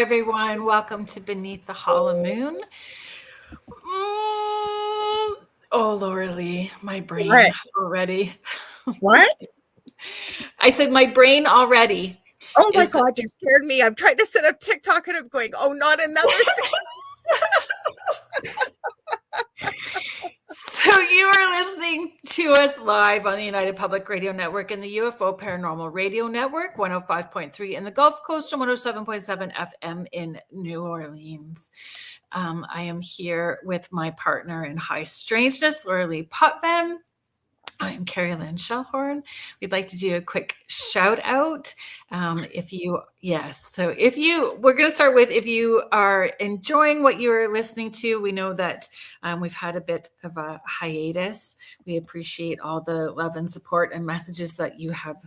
everyone. Welcome to Beneath the Hollow Moon. Oh, Lorilei, my brain already. What? I said my brain already. Oh my God, you scared me. I'm trying to set up TikTok and I'm going, oh, not another. So you are listening to us live on the United Public Radio Network and the UFO Paranormal Radio Network, 105.3 in the Gulf Coast and 107.7 FM in New Orleans. I am here with my partner in high strangeness, Lorilei Potvin. I'm Kerrilynn Shellhorn. We'd like to do a quick shout out. We're going to start with, if you are enjoying what you're listening to, we know that we've had a bit of a hiatus. We appreciate all the love and support and messages that you have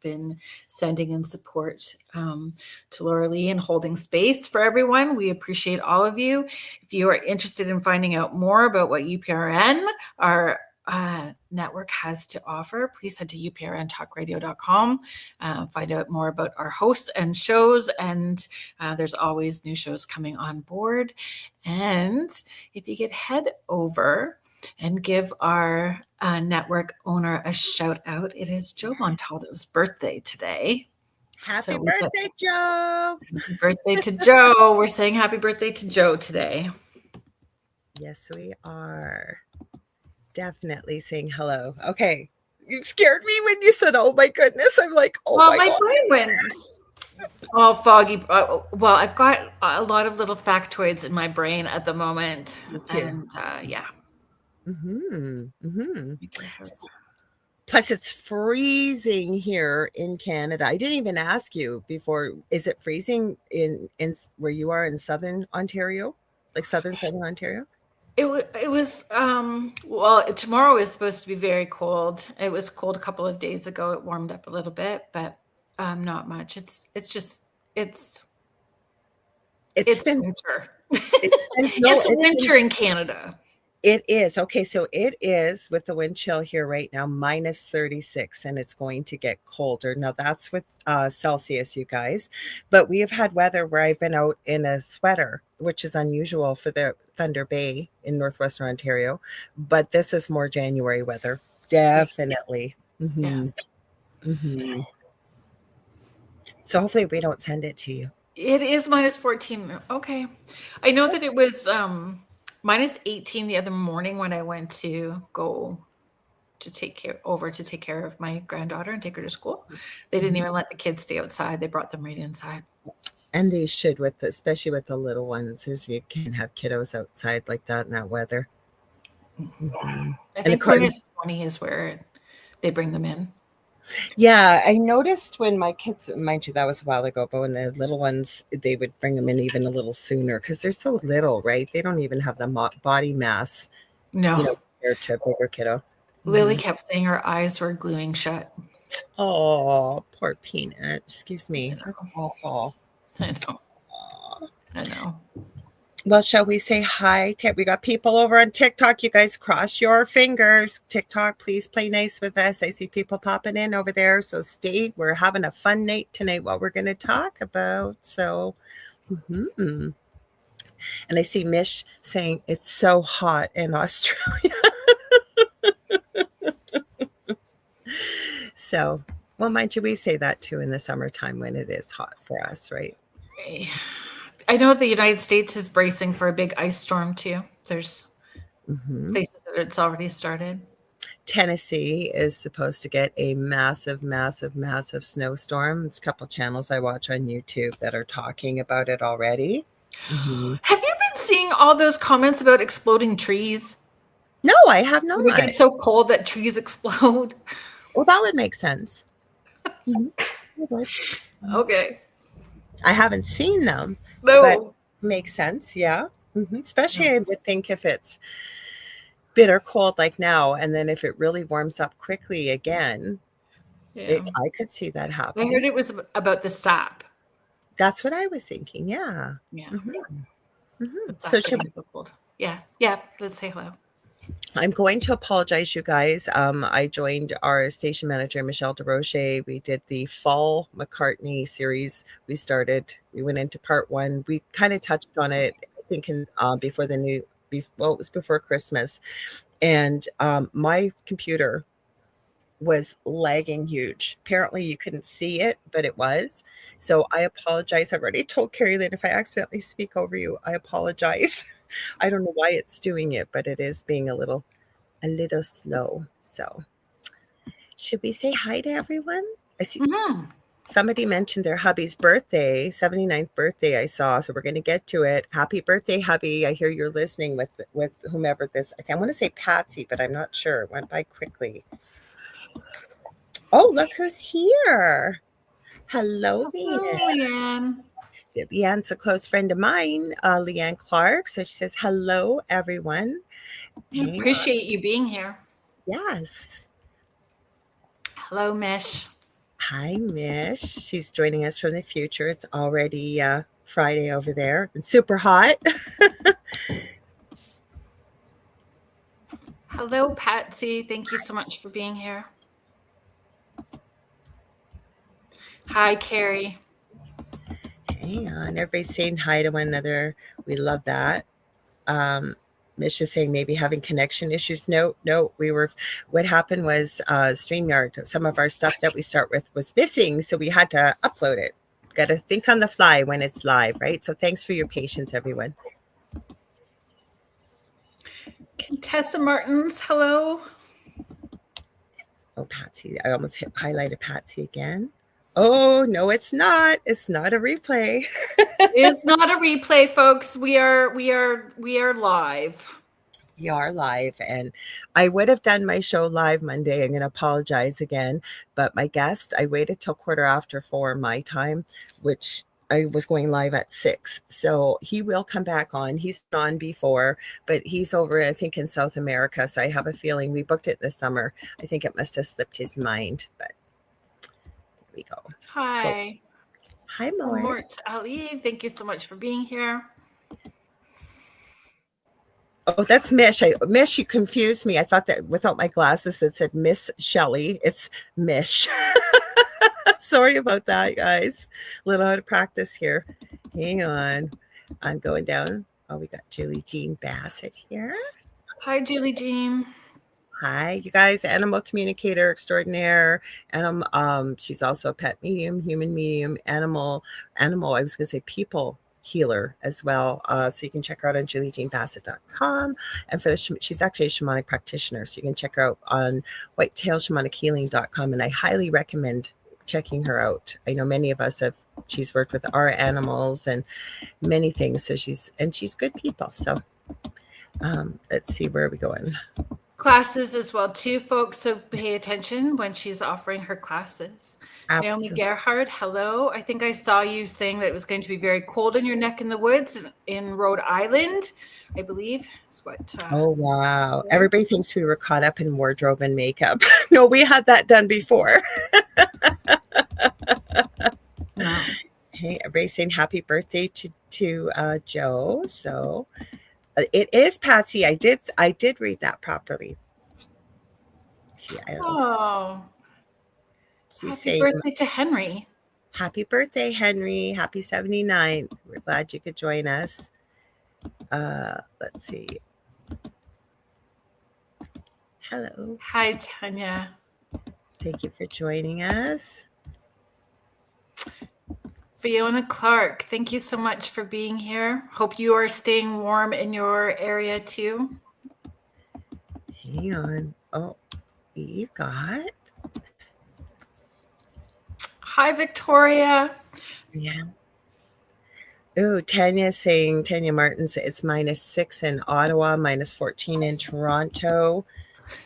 been sending in support to Lorilei and holding space for everyone. We appreciate all of you. If you are interested in finding out more about what UPRN, our network has to offer, please head to uprntalkradio.com, find out more about our hosts and shows, and there's always new shows coming on board. And if you could head over and give our network owner a shout out, it is Joe Montaldo's birthday today. Happy birthday, Joe. Happy birthday to Joe. We're saying happy birthday to Joe today. Yes, we are. Definitely saying hello. Okay. You scared me when you said, oh my goodness. I'm like, oh my God. Brain went all foggy. Well, I've got a lot of little factoids in my brain at the moment. And yeah. Plus it's freezing here in Canada. I didn't even ask you before. Is it freezing in where you are in southern Ontario? Like southern Ontario? It was well, tomorrow is supposed to be very cold. It was cold a couple of days ago. It warmed up a little bit, but not much. It's winter. It's winter in Canada. It is. Okay, so it is, with the wind chill here right now, minus 36, and it's going to get colder. Now, that's with Celsius, you guys. But we have had weather where I've been out in a sweater, which is unusual for the Thunder Bay in northwestern Ontario. But this is more January weather. Definitely. So hopefully we don't send it to you. It is minus 14. Okay. I know that it was minus 18 the other morning when I went to take care of my granddaughter and take her to school. They didn't even let the kids stay outside. They brought them right inside. And they should, especially with the little ones, because you can't have kiddos outside like that in that weather. I think minus 20 is where they bring them in. Yeah, I noticed when my kids, mind you, that was a while ago, but when the little ones, they would bring them in even a little sooner because they're so little, right? They don't even have the body mass, compared to a bigger kiddo. Lily kept saying her eyes were gluing shut. Oh, poor Peanut. Excuse me. That's awful. I know. Well, shall we say hi? We got people over on TikTok. You guys cross your fingers. TikTok, please play nice with us. I see people popping in over there. So stay. We're having a fun night tonight, what we're going to talk about. So, and I see Mish saying it's so hot in Australia. So, well, mind you, we say that too in the summertime when it is hot for us, right? I know the United States is bracing for a big ice storm too. There's places that it's already started. Tennessee is supposed to get a massive, massive, massive snowstorm. It's a couple channels I watch on YouTube that are talking about it already. Have you been seeing all those comments about exploding trees? No, I have not. We get so cold that trees explode. Well, that would make sense. Okay. I haven't seen them. No. But makes sense, yeah. Especially I would think if it's bitter cold like now, and then if it really warms up quickly again, I could see that happen. I heard it was about the sap. That's what I was thinking, yeah. Yeah. So should we... so cold. Yeah, let's say hello. I'm going to apologize, you guys. I joined our station manager, Michelle DeRoche. We did the fall McCartney series. We went into part one. We kind of touched on it, I think, before it was before Christmas. And my computer was lagging huge. Apparently, you couldn't see it, but it was. So I apologize. I've already told Kerrilynn if I accidentally speak over you, I apologize. I don't know why it's doing it, but it is being a little slow. So, should we say hi to everyone? I see somebody mentioned their hubby's birthday, 79th birthday I saw, so we're going to get to it. Happy birthday, hubby. I hear you're listening with whomever this. I want to say Patsy, but I'm not sure. It went by quickly. Oh, look who's here. Hello, Leanne. Leanne's a close friend of mine, Leanne Clark. So she says, hello, everyone. I appreciate you being here. Yes. Hello, Mish. Hi, Mish. She's joining us from the future. It's already Friday over there and super hot. Hello, Patsy. Thank you so much for being here. Hi, Carrie. Hang on. Everybody's saying hi to one another. We love that. Mish is saying maybe having connection issues. No, what happened was StreamYard, some of our stuff that we start with was missing, so we had to upload it. Got to think on the fly when it's live, right? So thanks for your patience, everyone. Contessa Martins, hello. Oh, Patsy. I almost highlighted Patsy again. Oh, no, it's not. It's not a replay. It's not a replay, folks. We are live. We are live, and I would have done my show live Monday. I'm going to apologize again, but my guest, I waited till 4:15 my time, which I was going live at 6. So he will come back on. He's on before, but he's over, I think, in South America. So I have a feeling we booked it this summer. I think it must have slipped his mind, but there we go. Hi. Hi, Mort Ali. Thank you so much for being here. Oh, that's Mish. Mish, you confused me. I thought that without my glasses, it said Miss Shelley. It's Mish. Sorry about that, guys. A little out of practice here. Hang on. I'm going down. Oh, we got Julie Jean Bassett here. Hi, Julie Jean. Hi, you guys. Animal communicator extraordinaire. She's also a pet medium, human medium, animal. I was going to say people healer as well. So you can check her out on juliejeanbassett.com. And she's actually a shamanic practitioner. So you can check her out on whitetailshamanichealing.com. And I highly recommend checking her out. I know many of us she's worked with our animals and many things. So she's good people. So let's see, where are we going? Classes as well too, folks, so pay attention when she's offering her classes. Absolutely. Naomi Gerhard, hello. I think I saw you saying that it was going to be very cold in your neck in the woods in Rhode Island, I believe. That's what. Oh, wow. Everybody thinks we were caught up in wardrobe and makeup. No, we had that done before. Wow. Hey, everybody's saying happy birthday to Joe. So it is Patsy. I did read that properly. Oh, happy birthday to Henry. Happy birthday, Henry. Happy 79th. We're glad you could join us. Let's see. Hello. Hi, Tanya. Thank you for joining us. Fiona Clark, thank you so much for being here. Hope you are staying warm in your area too. Hang on. Oh, you got. Hi, Victoria. Yeah. Oh, Tanya Martins, it's -6 in Ottawa, -14 in Toronto.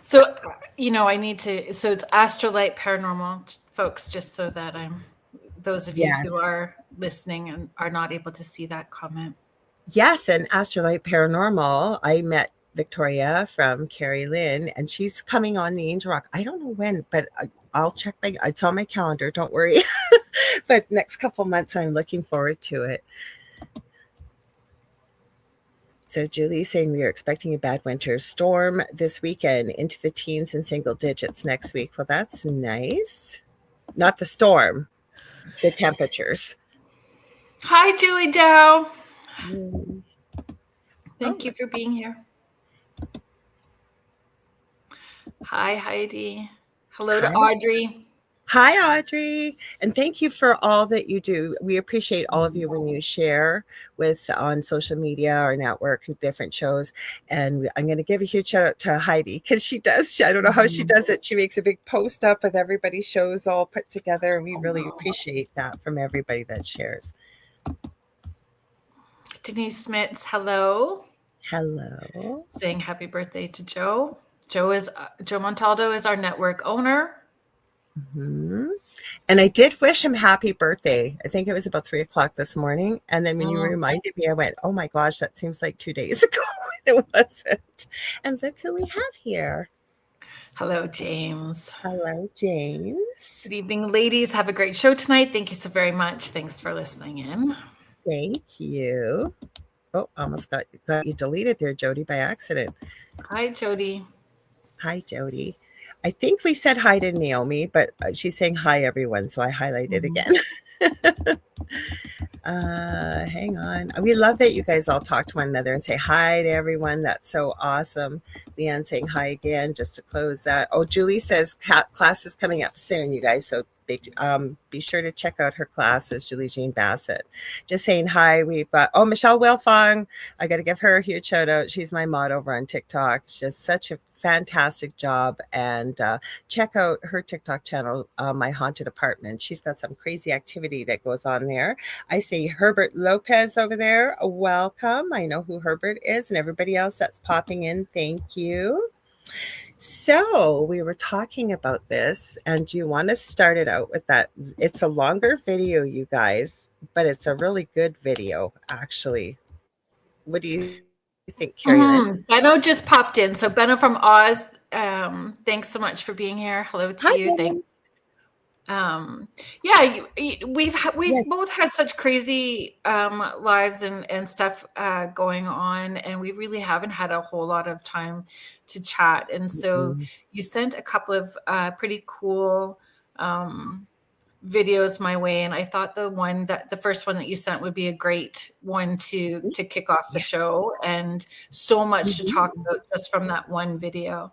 So, I need to, so it's Astrolight Paranormal, folks, just so that those of you who are listening and are not able to see that comment. Yes, and Astrolight Paranormal, I met Victoria from Kerrilynn, and she's coming on the Angel Rock. I don't know when, but I'll check it's on my calendar, don't worry. But next couple months, I'm looking forward to it. So Julie's saying we are expecting a bad winter storm this weekend into the teens and single digits next week. Well, that's nice. Not the storm, the temperatures. Hi, Julie Dow. Mm. Thank you for being here. Hi, Heidi. Hello to Audrey. Hi, Audrey. And thank you for all that you do. We appreciate all of you when you share on social media or network and different shows. And I'm going to give a huge shout out to Heidi because she does. I don't know how she does it. She makes a big post up with everybody's shows all put together. And we really appreciate that from everybody that shares. Denise Smits, hello. Hello. Saying happy birthday to Joe. Joe Montaldo is our network owner. Mm-hmm. And I did wish him happy birthday. I think it was about 3:00 this morning. And then when you reminded me, I went, oh my gosh, that seems like 2 days ago. It wasn't. And look who we have here. Hello, James. Hello, James. Good evening, ladies. Have a great show tonight. Thank you so very much. Thanks for listening in. Thank you. Oh, almost got you deleted there, Jody, by accident. Hi, Jody. Hi, Jody. I think we said hi to Naomi, but she's saying hi, everyone. So I highlighted again. Hang on. We love that you guys all talk to one another and say hi to everyone. That's so awesome. Leanne saying hi again just to close that. Oh, Julie says class is coming up soon, you guys. So be sure to check out her classes, Julie Jean Bassett. Just saying hi. We've got, Michelle Wilfong. I got to give her a huge shout out. She's my mod over on TikTok. She's just such a fantastic job. And check out her TikTok channel, My Haunted Apartment. She's got some crazy activity that goes on there. I see Herbert Lopez over there. Welcome. I know who Herbert is, and everybody else that's popping in. Thank you. So we were talking about this, and do you want to start it out with that? It's a longer video, you guys, but it's a really good video, actually. What do you think, Kerrilynn? Benno just popped in. So Benno from Oz, thanks so much for being here. Hello to you. Benno. Thanks. We've both had such crazy lives and stuff going on, and we really haven't had a whole lot of time to chat. And so you sent a couple of pretty cool videos my way, and I thought the first one that you sent would be a great one to kick off the show, and so much to talk about just from that one video.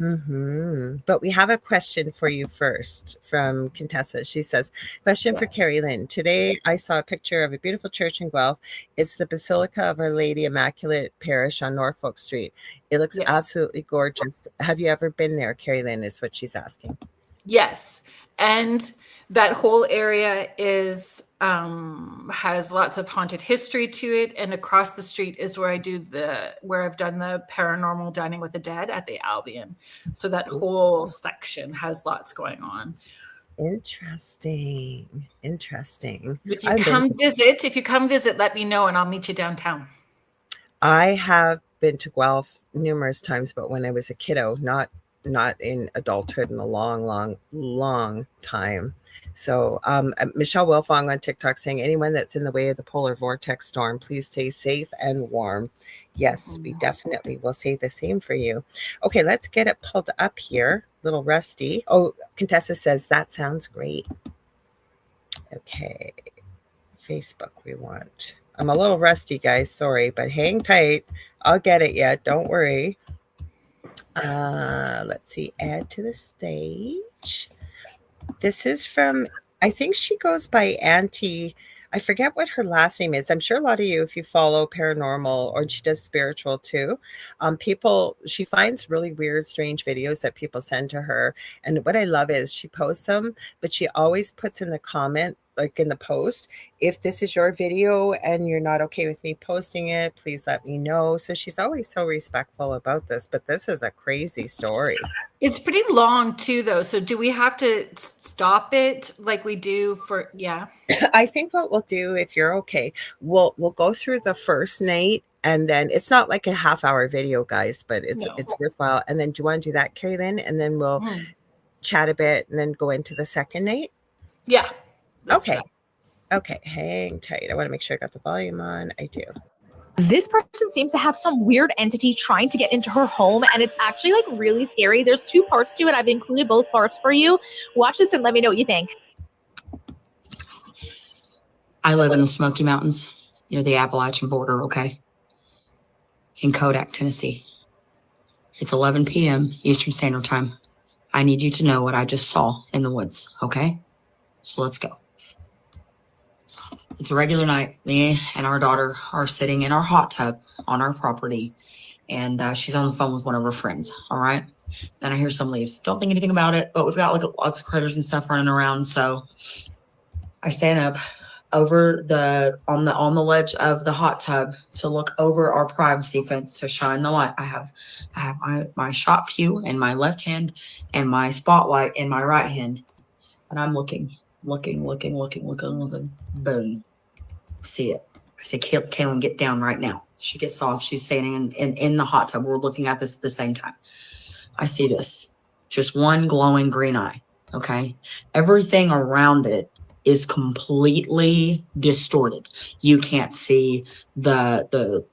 But we have a question for you first from Contessa. She says, question for Kerrilynn. Today I saw a picture of a beautiful church in Guelph. It's the Basilica of Our Lady Immaculate Parish on Norfolk Street. It looks absolutely gorgeous. Have you ever been there, Kerrilynn, is what she's asking. Yes. And that whole area is has lots of haunted history to it, and across the street is where I've done the paranormal dining with the dead at the Albion. So that whole section has lots going on. Interesting. If you come visit, let me know and I'll meet you downtown. I have been to Guelph numerous times, but when I was a kiddo, not in adulthood in a long time. So Michelle Wilfong on TikTok saying, anyone that's in the way of the polar vortex storm, please stay safe and warm. Yes, we definitely will say the same for you. Okay, let's get it pulled up here. A little rusty. Oh, Contessa says, that sounds great. Okay, Facebook we want. I'm a little rusty, guys. Sorry, but hang tight. I'll get it yet. Don't worry. Let's see. Add to the stage. This is from, I think she goes by Auntie. I forget what her last name is. I'm sure a lot of you, if you follow paranormal, or she does spiritual too, she finds really weird, strange videos that people send to her. And what I love is she posts them, but she always puts in the comment, like in the post, if this is your video and you're not okay with me posting it, please let me know. So she's always so respectful about this, but this is a crazy story. It's pretty long too, though. So do we have to stop it like we do for, I think what we'll do, if you're okay, we'll go through the first night, and then it's not like a half-hour video, guys, but it's worthwhile. And then do you want to do that, Kerrilynn? And then we'll chat a bit and then go into the second night? Yeah. Okay. Okay, hang tight. I want to make sure I got the volume on. I do. This person seems to have some weird entity trying to get into her home, and it's actually like really scary. There's 2 parts to it. I've included both parts for you. Watch this and let me know what you think. I live in the Smoky Mountains near the Appalachian border, okay? In Kodak, Tennessee. It's 11 p.m. Eastern Standard Time. I need you to know what I just saw in the woods, okay? So let's go. It's a regular night. Me and our daughter are sitting in our hot tub on our property, and she's on the phone with one of her friends, all right? Then I hear some leaves. Don't think anything about it, but we've got like lots of critters and stuff running around, so I stand up over on the ledge of the hot tub to look over our privacy fence to shine the light. I have my shot pew in my left hand and my spotlight in my right hand, and I'm looking. Boom. See it. I say, Kerrilynn, get down right now. She gets off. She's standing in the hot tub. We're looking at this at the same time. I see this. Just one glowing green eye. Okay. Everything around it is completely distorted. You can't see the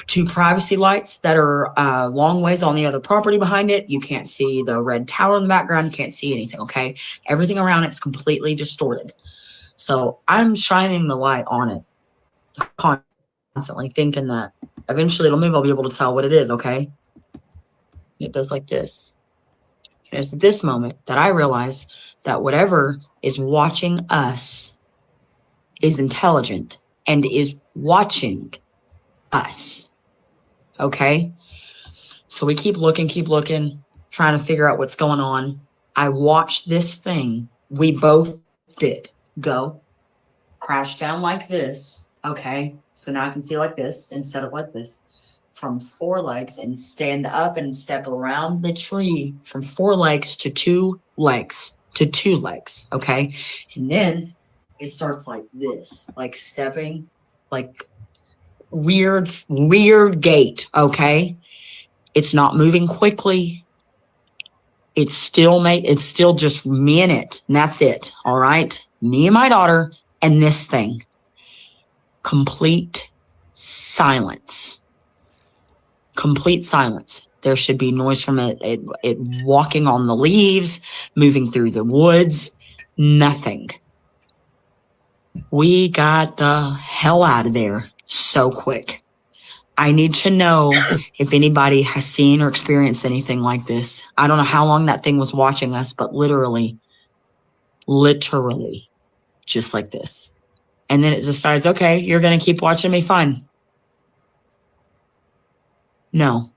2 privacy lights that are long ways on the other property behind it. You can't see the red tower in the background. You can't see anything. Okay. Everything around it's completely distorted. So I'm shining the light on it constantly, thinking that eventually it'll move. I'll be able to tell what it is. Okay. It does like this. And it's at this moment that I realize that whatever is watching us is intelligent and is watching us. Okay. So we keep looking, trying to figure out what's going on. I watched this thing. We both did go crash down like this. Okay. So now I can see like this instead of like this, from 4 legs, and stand up and step around the tree from 4 legs to 2 legs to 2 legs. Okay. And then it starts like this, like stepping, like weird gait. Okay. It's not moving quickly. It's still just me and it. And that's it. All right. Me and my daughter and this thing. Complete silence. Complete silence. There should be noise from it walking on the leaves, moving through the woods. Nothing. We got the hell out of there so quick. I need to know if anybody has seen or experienced anything like this. I don't know how long that thing was watching us, but literally, just like this. And then it decides, okay, you're going to keep watching me. Fine. No.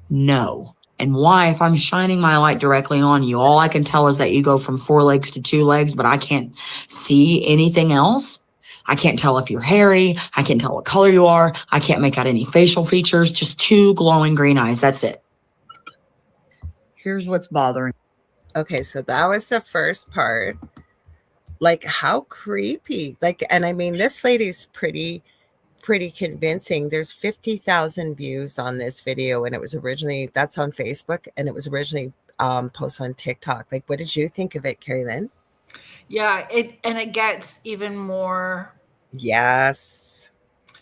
And why? If I'm shining my light directly on you, all I can tell is that you go from 4 legs to 2 legs, but I can't see anything else. I can't tell if you're hairy. I can't tell what color you are. I can't make out any facial features. Just 2 glowing green eyes. That's it. Here's what's bothering. Okay, so that was the first part. Like, how creepy. Like, and I mean, this lady's pretty convincing. There's 50,000 views on this video, and it was originally, that's on Facebook, and it was originally posted on TikTok. Like, what did you think of it, Kerrilynn? Yeah, it gets even more. Yes.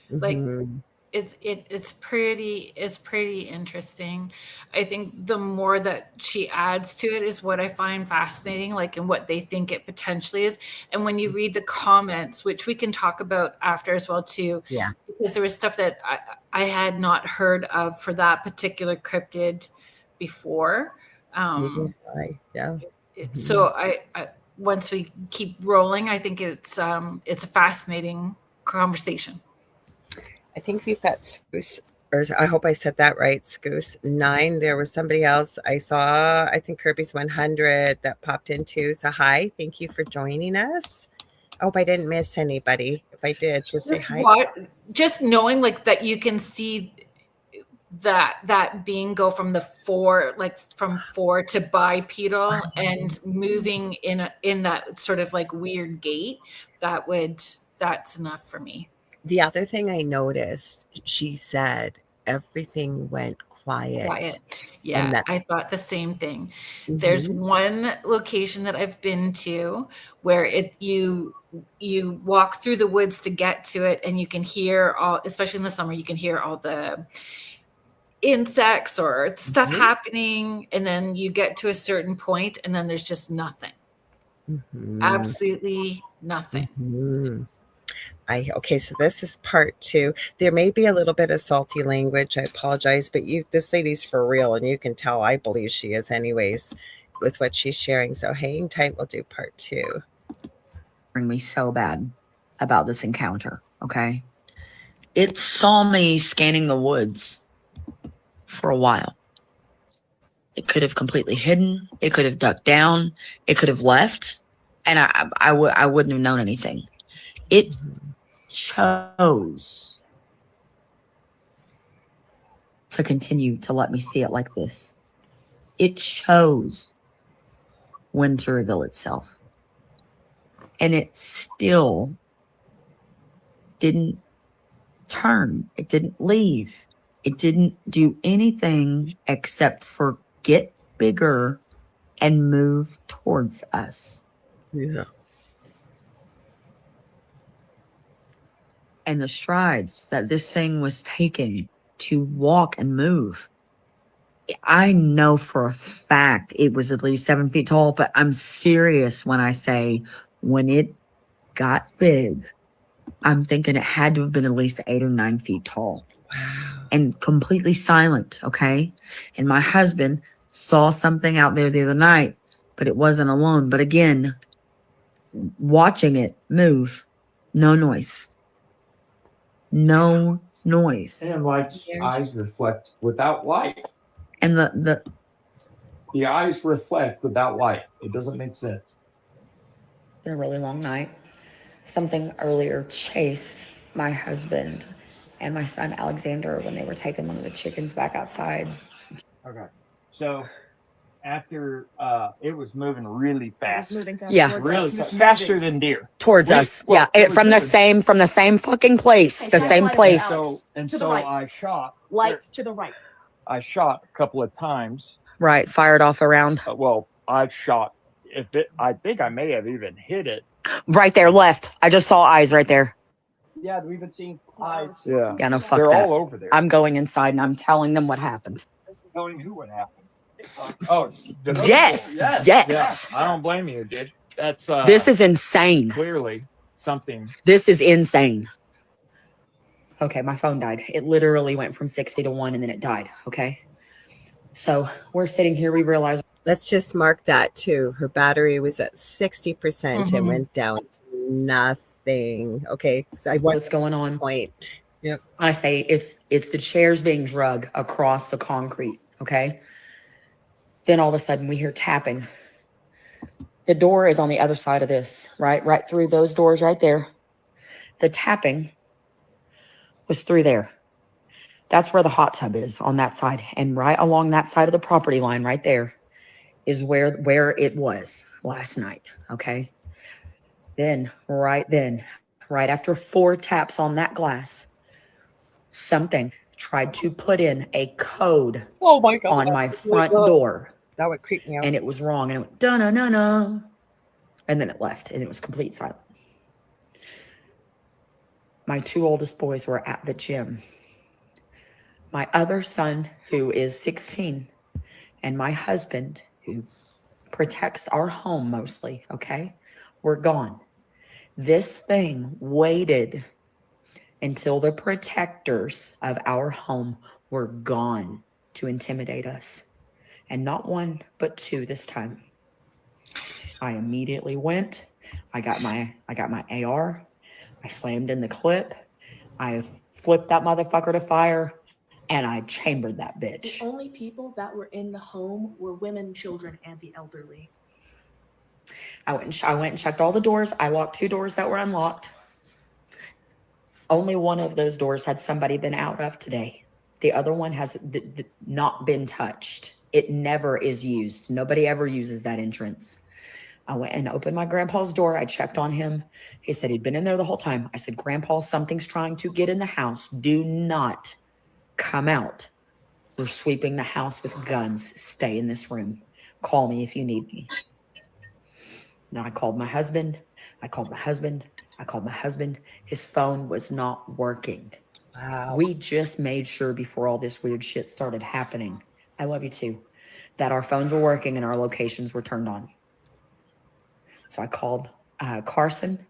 Like, Mm-hmm. it's pretty interesting. I think the more that she adds to it is what I find fascinating, like, and what they think it potentially is. And when you read the comments, which we can talk about after as well too, Yeah, because there was stuff that I had not heard of for that particular cryptid before. Yeah. So I once we keep rolling, I think it's a fascinating conversation. I think we've got Scoose, or I hope I said that right, Scoose 9. There was somebody else I saw, I think Kirby's 100 that popped into. So hi, thank you for joining us. I hope I didn't miss anybody. If I did, just say hi. Just knowing like that you can see that being go from the 4, like from 4 to bipedal and moving in that sort of like weird gait, that's enough for me. The other thing I noticed, she said everything went quiet. Yeah, And that- I thought the same thing. There's one location that I've been to where you walk through the woods to get to it, and you can hear all, especially in the summer, you can hear all the insects or stuff happening, and then you get to a certain point and then there's just nothing. Absolutely nothing. Okay, so this is part 2. There may be a little bit of salty language. I apologize, but this lady's for real, and you can tell I believe she is anyways with what she's sharing. So hang tight, we'll do part 2. Bring me so bad about this encounter, okay? It saw me scanning the woods for a while. It could have completely hidden. It could have ducked down. It could have left, and I wouldn't have known anything. It chose to continue to let me see it like this. It chose when to reveal itself. And it still didn't turn. It didn't leave. It didn't do anything except for get bigger and move towards us. Yeah. And the strides that this thing was taking to walk and move, I know for a fact it was at least 7 feet tall, but I'm serious when I say when it got big, I'm thinking it had to have been at least 8 or 9 feet tall. Wow. And completely silent, okay? And my husband saw something out there the other night, but it wasn't alone. But again, watching it move, no noise. No noise. And like eyes reflect without light. And the eyes reflect without light. It doesn't make sense. been a really long night. Something earlier chased my husband and my son Alexander when they were taking one of the chickens back outside. Okay. So after it was moving really fast. Yeah. Really faster than deer. Towards us. Well, Yeah. From the same fucking place. The same place. So right. I shot. Light to the right. I shot a couple of times. Right. Fired off around. Well, I shot. I think I may have even hit it. Right there, left. I just saw eyes right there. Yeah, we've been seeing eyes. Yeah. Yeah, no, fuck They're that. all over there. I'm going inside and I'm telling them what happened. telling who what happened. Oh, Yes. Yes. Yeah, I don't blame you, dude. That's This is insane. clearly something. This is insane. Okay, my phone died. It literally went from 60 to 1 and then it died. Okay. So we're sitting here. We realize. Let's just mark that too. Her battery was at 60% and went down to nothing. Okay. So I What's going on? point. Yep. I say it's the chairs being drug across the concrete. Okay. Then all of a sudden we hear tapping. The door is on the other side of this, right through those doors right there. The tapping was through there. That's where the hot tub is, on that side. And right along that side of the property line right there is where it was last night. Okay. Then, right after 4 taps on that glass, something tried to put in a code Oh my God. on my front door. That would creep me out. And it was wrong. And it went, da-na-na-na. And then it left. And it was complete silence. My 2 oldest boys were at the gym. My other son, who is 16, and my husband, who protects our home mostly, okay, were gone. This thing waited until the protectors of our home were gone to intimidate us. And not 1, but 2 this time. I immediately went. I got my AR. I slammed in the clip. I flipped that motherfucker to fire, and I chambered that bitch. The only people that were in the home were women, children, and the elderly. I went and checked all the doors. I locked 2 doors that were unlocked. Only one of those doors had somebody been out of today. The other one has not been touched. It never is used. Nobody ever uses that entrance. I went and opened my grandpa's door. I checked on him. He said he'd been in there the whole time. I said, Grandpa, something's trying to get in the house. Do not come out. We're sweeping the house with guns. Stay in this room. Call me if you need me. Then I called my husband. I called my husband. I called my husband. His phone was not working. Wow. We just made sure before all this weird shit started happening, I love you too, that our phones were working and our locations were turned on. So I called Carson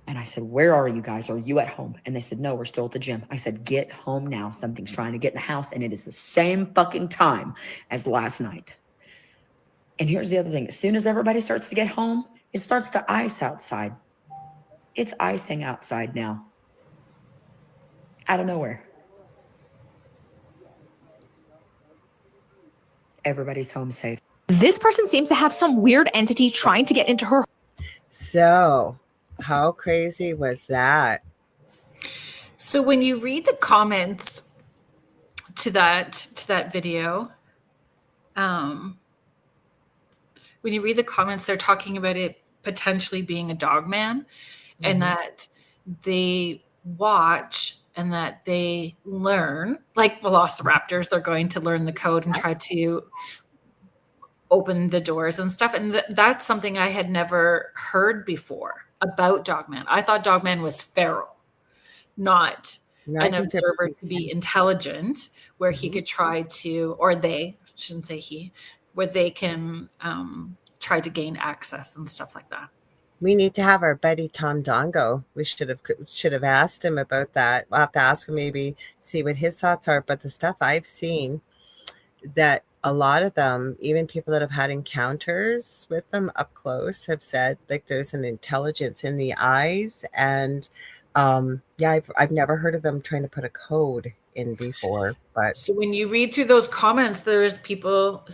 and I said, where are you guys? Are you at home? And they said, no, we're still at the gym. I said, get home now. Something's trying to get in the house and it is the same fucking time as last night. And here's the other thing. As soon as everybody starts to get home, it starts to ice outside. It's icing outside now. Out of nowhere. Everybody's home safe. This person seems to have some weird entity trying to get into her. So how crazy was that? So when you read the comments to that video, when you read the comments, they're talking about it potentially being a dog man, and that they watch and that they learn, like velociraptors, they're going to learn the code and try to open the doors and stuff. And that's something I had never heard before about Dogman. I thought Dogman was feral, not an observer to be intelligent, where he could try to, or they, shouldn't say he, where they can try to gain access and stuff like that. We need to have our buddy Tom Dongo. We should have asked him about that. We'll have to ask him, maybe see what his thoughts are. But the stuff I've seen, that a lot of them, even people that have had encounters with them up close, have said like there's an intelligence in the eyes. And I've never heard of them trying to put a code in before. But so when you read through those comments, there's people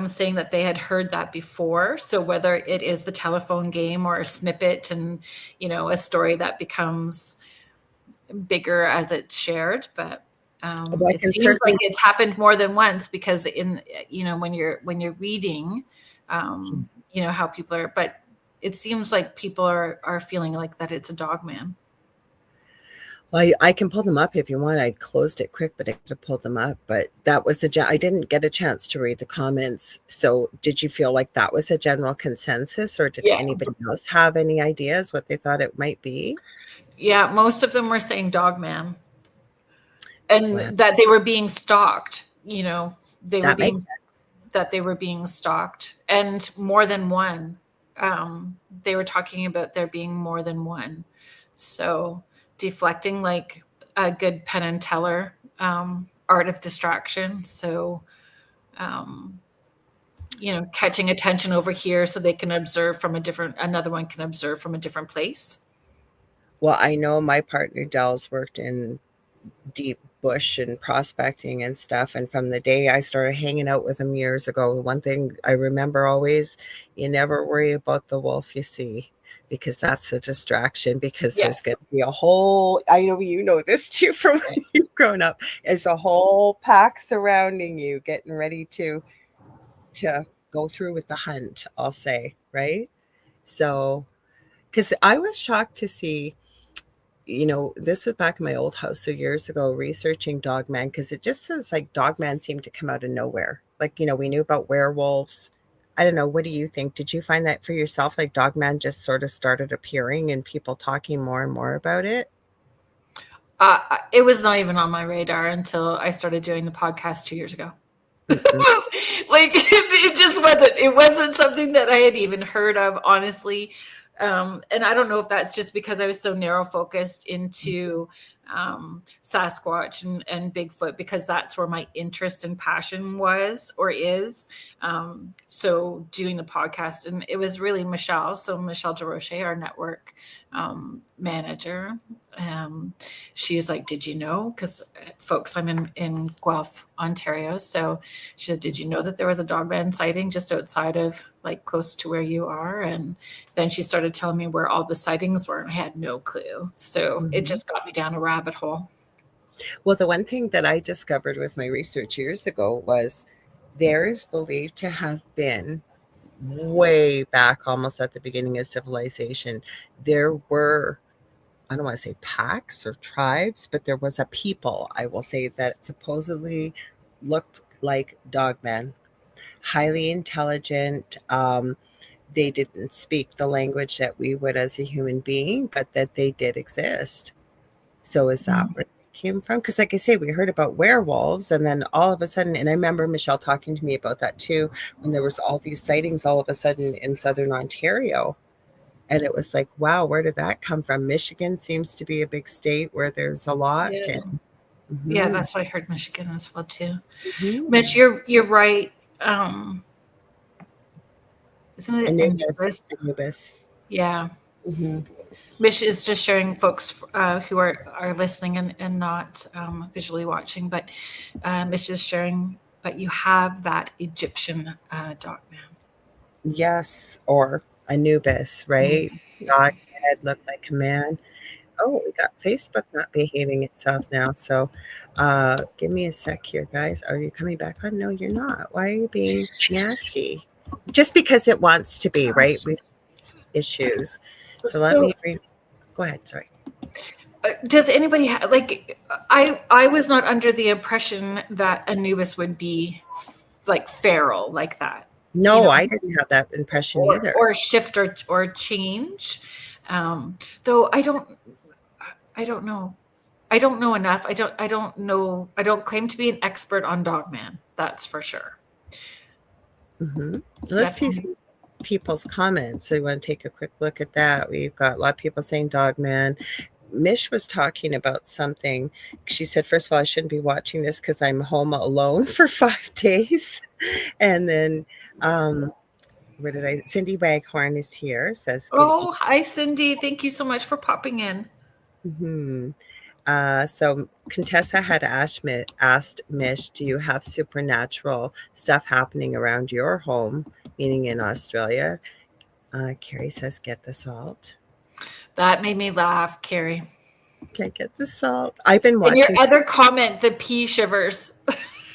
saying that they had heard that before. So whether it is the telephone game or a snippet and, you know, a story that becomes bigger as it's shared, but it seems like it's happened more than once, because in, you know, when you're reading, you know, how people are, but it seems like people are feeling like that it's a dog man. Well, I can pull them up if you want. I closed it quick, but I could have pulled them up. But that was I didn't get a chance to read the comments. So did you feel like that was a general consensus, or did anybody else have any ideas what they thought it might be? Yeah, most of them were saying dog man. And that they were being stalked, you know, they were being stalked, and more than one. They were talking about there being more than one. So deflecting, like a good Penn and Teller art of distraction. So, you know, catching attention over here so they can observe from another one can observe from a different place. Well, I know my partner Dell's worked in deep bush and prospecting and stuff, and from the day I started hanging out with him years ago, the one thing I remember always, you never worry about the wolf you see, because that's a distraction, because there's going to be a whole, I know you know this too from when you've grown up, is a whole pack surrounding you getting ready to go through with the hunt, I'll say, right? So because I was shocked to see, you know, this was back in my old house, so years ago, researching Dogman, because it just says like Dogman seemed to come out of nowhere. Like, you know, we knew about werewolves. I don't know. What do you think? Did you find that for yourself? Like Dogman just sort of started appearing and people talking more and more about it? It was not even on my radar until I started doing the podcast 2 years ago. Like it just wasn't. It wasn't something that I had even heard of, honestly. And I don't know if that's just because I was so narrow focused into Sasquatch and Bigfoot, because that's where my interest and passion was or is. So doing the podcast, and it was really Michelle. So Michelle DeRoche, our network manager, she's like, did you know? Because folks, I'm in Guelph, Ontario. So she said, did you know that there was a Dogman sighting just outside of, like, close to where you are? And then she started telling me where all the sightings were, and I had no clue. So it just got me down a rabbit hole. Well, the one thing that I discovered with my research years ago was there is believed to have been, way back almost at the beginning of civilization, there were, I don't want to say packs or tribes, but there was a people, I will say, that supposedly looked like dogmen, highly intelligent. They didn't speak the language that we would as a human being, but that they did exist. So is that where they came from? Because like I say, we heard about werewolves, and then all of a sudden, and I remember Michelle talking to me about that too, when there was all these sightings all of a sudden in southern Ontario. And it was like, wow, where did that come from? Michigan seems to be a big state where there's a lot. Yeah. And, Yeah, that's what I heard Michigan as well too. mhm. Mitch, you're right. Isn't it Anubis. Anubis? Yeah. Mhm. Mish is just showing folks who are listening and not visually watching, but Mish is sharing. But you have that Egyptian dog man. Yes, or Anubis, right? Dog head looked like a man. Oh, we got Facebook not behaving itself now. So give me a sec here, guys. Are you coming back on? No, you're not. Why are you being nasty? Just because it wants to be, right? We've issues. So let me go ahead. Sorry. Does anybody like? I was not under the impression that Anubis would be like feral like that. No, you know? I didn't have that impression either. Or shift or change. Though I don't know. I don't know enough. I don't know. I don't claim to be an expert on Dogman. That's for sure. Mm-hmm. Let's see some people's comments. So you want to take a quick look at that. We've got a lot of people saying Dogman. Mish was talking about something. She said, first of all, I shouldn't be watching this because I'm home alone for 5 days. And then Cindy Waghorn is here. Says, oh, hi, Cindy. Thank you so much for popping in. Mm-hmm. So Contessa had asked Mish, do you have supernatural stuff happening around your home, meaning in Australia? Carrie says, get the salt. That made me laugh, Carrie. Can't get the salt. I've been watching. And your other comment, the pea shivers.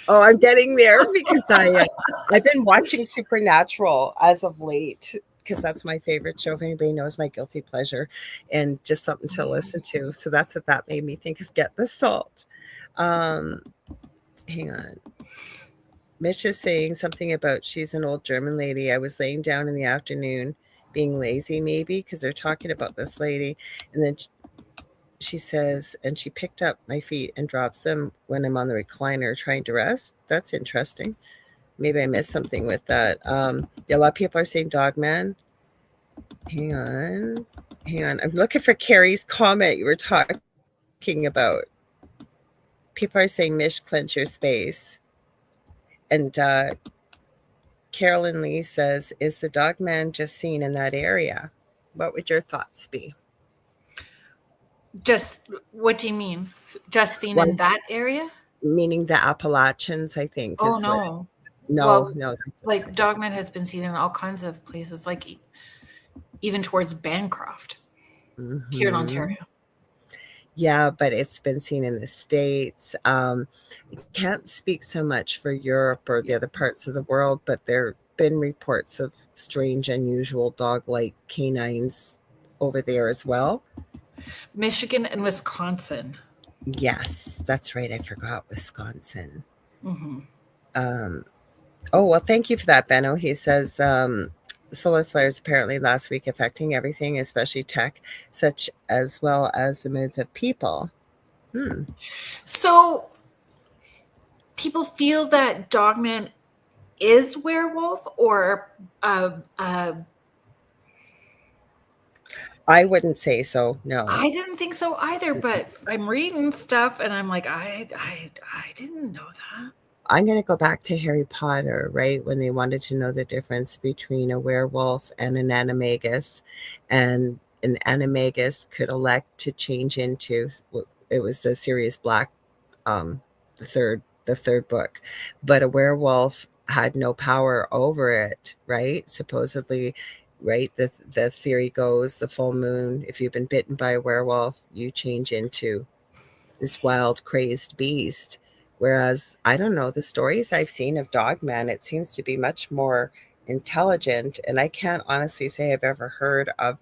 Oh, I'm getting there because I've been watching Supernatural as of late because that's my favorite show. If anybody knows, my guilty pleasure, and just something to listen to. So that's what that made me think of. Get the salt. Hang on. Mitch is saying something about she's an old German lady. I was laying down in the afternoon being lazy, maybe, because they're talking about this lady. And then she says, and she picked up my feet and drops them when I'm on the recliner trying to rest. That's interesting. Maybe I missed something with that. Yeah, a lot of people are saying Dogman. Hang on. I'm looking for Carrie's comment you were talking about. People are saying Mish, clench your space. And Kerrilynn Lee says, is the Dogman just seen in that area? What would your thoughts be? Just, what do you mean? Just seen in that area? Meaning the Appalachians, I think. Oh, no. No. That's like Dogman has been seen in all kinds of places, like even towards Bancroft, here in Ontario. Yeah, but it's been seen in the States. Can't speak so much for Europe or the other parts of the world, but there have been reports of strange, unusual dog-like canines over there as well. Michigan and Wisconsin. Yes, that's right. I forgot Wisconsin. Mm-hmm. Oh, well, thank you for that, Benno. He says solar flares apparently last week affecting everything, especially tech, such as well as the moods of people. So people feel that Dogman is werewolf, or I wouldn't say so. No, I didn't think so either. But I'm reading stuff, and I'm like, I didn't know that. I'm going to go back to Harry Potter, right? When they wanted to know the difference between a werewolf and an animagus, and an animagus could elect to change into, it was the Sirius Black, the third book, but a werewolf had no power over it, right? Supposedly, right? The theory goes, the full moon, if you've been bitten by a werewolf, you change into this wild, crazed beast. Whereas, I don't know, the stories I've seen of Dogman, it seems to be much more intelligent. And I can't honestly say I've ever heard of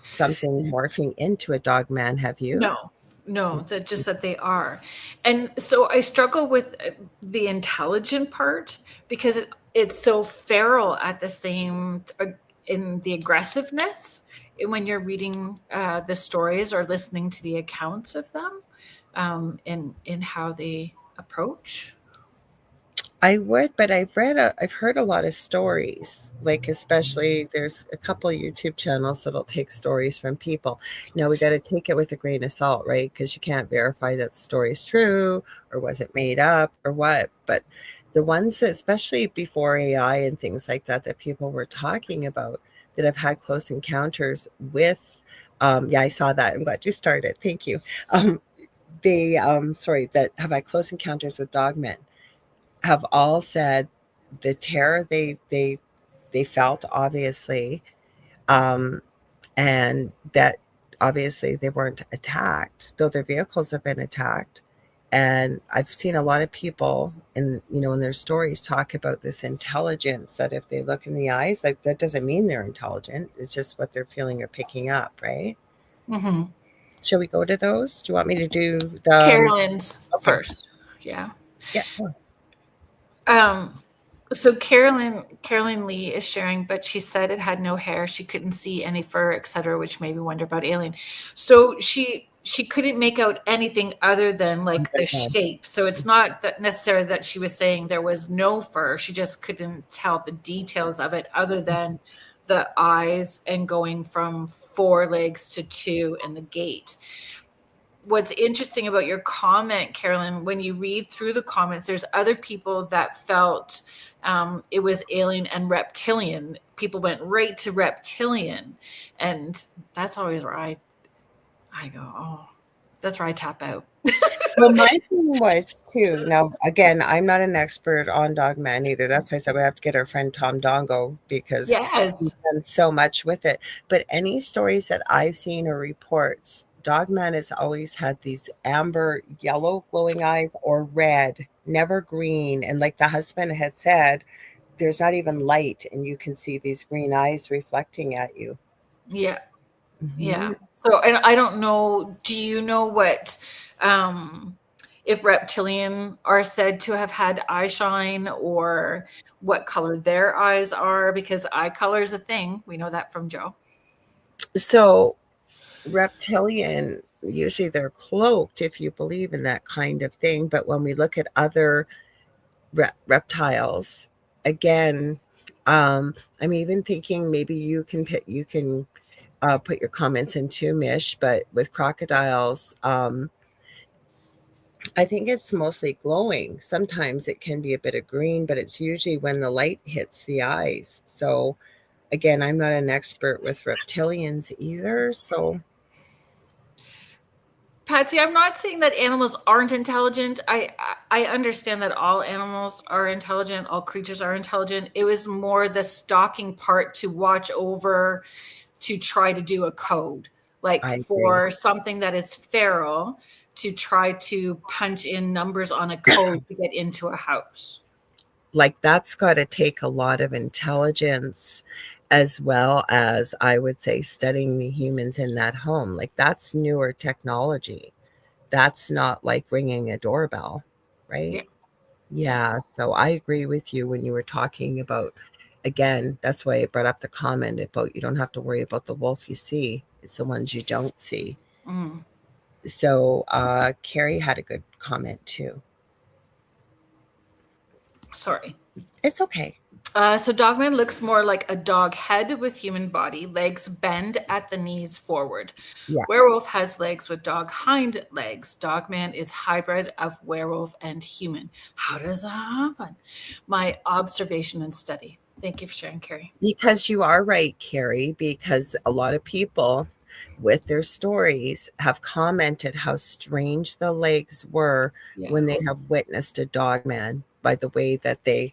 something morphing into a Dogman. Have you? No, No, that just that they are. And so I struggle with the intelligent part because it's so feral at the same in the aggressiveness when you're reading the stories or listening to the accounts of them, in how they approach. I would, but I've heard a lot of stories, like especially there's a couple YouTube channels that'll take stories from people. Now we got to take it with a grain of salt, right? Because you can't verify that the story is true or was it made up or what. But the ones that, especially before AI and things like that, that people were talking about that have had close encounters with, yeah, I saw that. I'm glad you started. Thank you. That have had close encounters with dogmen have all said the terror they felt, obviously, and that obviously they weren't attacked, though their vehicles have been attacked. And I've seen a lot of people in their stories talk about this intelligence, that if they look in the eyes, like that doesn't mean they're intelligent. It's just what they're feeling or picking up, right? Mm-hmm. Shall we go to those? Do you want me to do the Kerrilynn's okay. first? Yeah. Yeah. So Kerrilynn Lee is sharing, but she said it had no hair. She couldn't see any fur, etc., which made me wonder about alien. So she couldn't make out anything other than like the shape. So it's not that necessarily that she was saying there was no fur. She just couldn't tell the details of it other than the eyes and going from 4 legs to 2 in the gait. What's interesting about your comment, Kerrilynn, when you read through the comments, there's other people that felt it was alien and reptilian. People went right to reptilian. And that's always where I go, oh, that's where I tap out. Well, my thing was too. Now, again, I'm not an expert on dogman either. That's why I said we have to get our friend Tom Dongo because he's done so much with it. But any stories that I've seen or reports, dogman has always had these amber, yellow glowing eyes or red, never green. And like the husband had said, there's not even light, and you can see these green eyes reflecting at you. Yeah. Mm-hmm. Yeah. So, and I don't know, do you know what, if reptilian are said to have had eye shine or what color their eyes are? Because eye color is a thing. We know that from Joe. So reptilian, usually they're cloaked if you believe in that kind of thing. But when we look at other reptiles, again, I'm even thinking maybe you can put your comments into Mish, but with crocodiles, I think it's mostly glowing. Sometimes it can be a bit of green, but it's usually when the light hits the eyes. So again, I'm not an expert with reptilians either. So Patsy, I'm not saying that animals aren't intelligent. I understand that all animals are intelligent, all creatures are intelligent. It was more the stalking part to watch over, to try to do a code, like for something that is feral, to try to punch in numbers on a code to get into a house. Like that's got to take a lot of intelligence, as well as, I would say, studying the humans in that home. Like that's newer technology. That's not like ringing a doorbell, right? Yeah. So I agree with you when you were talking about, again, that's why I brought up the comment about you don't have to worry about the wolf you see. It's the ones you don't see. Mm. So Carrie had a good comment too. Sorry. It's okay. So dogman looks more like a dog head with human body, legs bend at the knees forward. Yeah. Werewolf has legs with dog hind legs. Dogman is hybrid of werewolf and human. How does that happen? My observation and study. Thank you for sharing, Carrie. Because you are right, Carrie, because a lot of people with their stories have commented how strange the legs were when they have witnessed a dogman by the way that the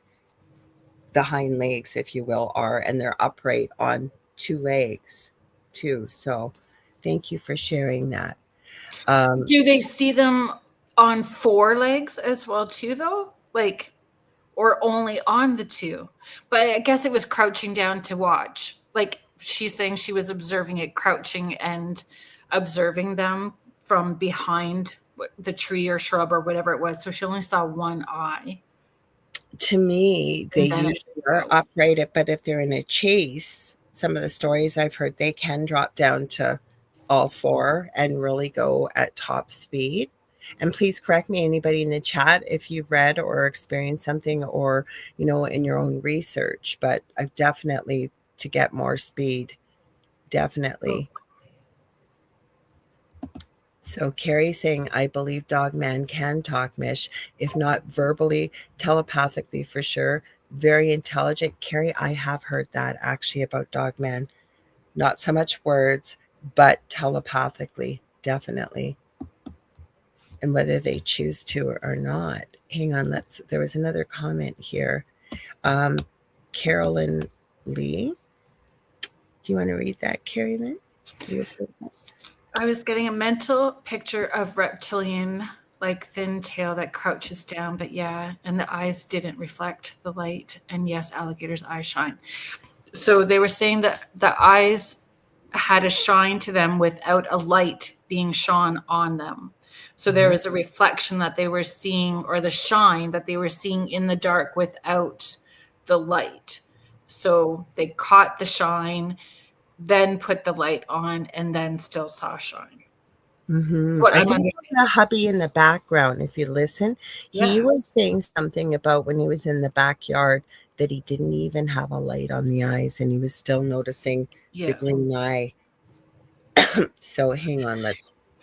hind legs, if you will, are, and they're upright on 2 legs too. So thank you for sharing that. Do they see them on 4 legs as well too, though? Like, or only on the 2? But I guess it was crouching down to watch. Like she's saying she was observing it crouching and observing them from behind the tree or shrub or whatever it was. So she only saw one eye. To me, they And then it usually are upright, but if they're in a chase, some of the stories I've heard, they can drop down to all four and really go at top speed. And please correct me, anybody in the chat, if you've read or experienced something or, you know, in your own research. But I've definitely, to get more speed, definitely. So Carrie saying, I believe Dogman can talk, Mish, if not verbally, telepathically for sure. Very intelligent. Carrie, I have heard that actually about Dogman. Not so much words, but telepathically, definitely. And whether they choose to or not. Hang on, there was another comment here. Kerrilynn Lee. Do you want to read that, Kerrilynn? I was getting a mental picture of reptilian, like thin tail that crouches down, but yeah, and the eyes didn't reflect the light. And yes, alligators' eyes shine. So they were saying that the eyes had a shine to them without a light being shone on them. So there was a reflection that they were seeing, or the shine that they were seeing in the dark without the light. So they caught the shine, then put the light on, and then still saw shine. Mm-hmm. I think the hubby in the background, if you listen, he was saying something about when he was in the backyard that he didn't even have a light on the eyes and he was still noticing the green eye. So hang on,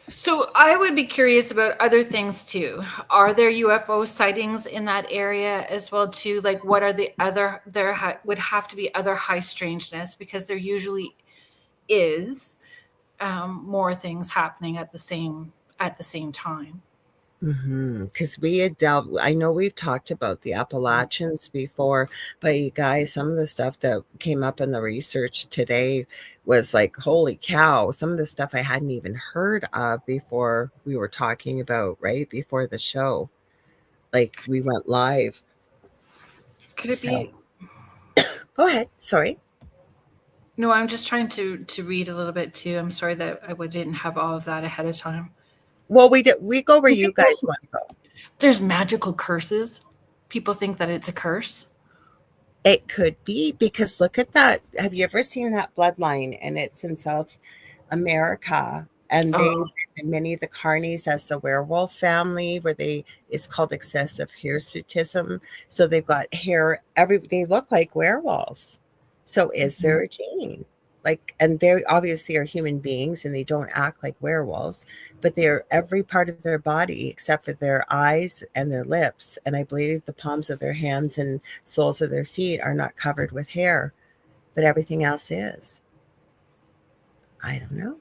So I would be curious about other things too. Are there UFO sightings in that area as well too? Like, what are the other? Would have to be other high strangeness, because there usually is more things happening at the same time. Because we had delved, I know we've talked about the Appalachians before, but you guys, some of the stuff that came up in the research today was like, holy cow, some of the stuff I hadn't even heard of before we were talking about, right before the show, like we went live. Could it be? Go ahead, sorry. No, I'm just trying to read a little bit too. I'm sorry that I didn't have all of that ahead of time. Well, we go where you guys want to go. There's magical curses. People think that it's a curse. It could be, because look at that. Have you ever seen that bloodline? And it's in South America. And they, many of the carnies as the werewolf family, where it's called excessive hirsutism. So they've got hair, they look like werewolves. So is there a gene? Like, and they obviously are human beings and they don't act like werewolves, but they're every part of their body except for their eyes and their lips. And I believe the palms of their hands and soles of their feet are not covered with hair, but everything else is. I don't know.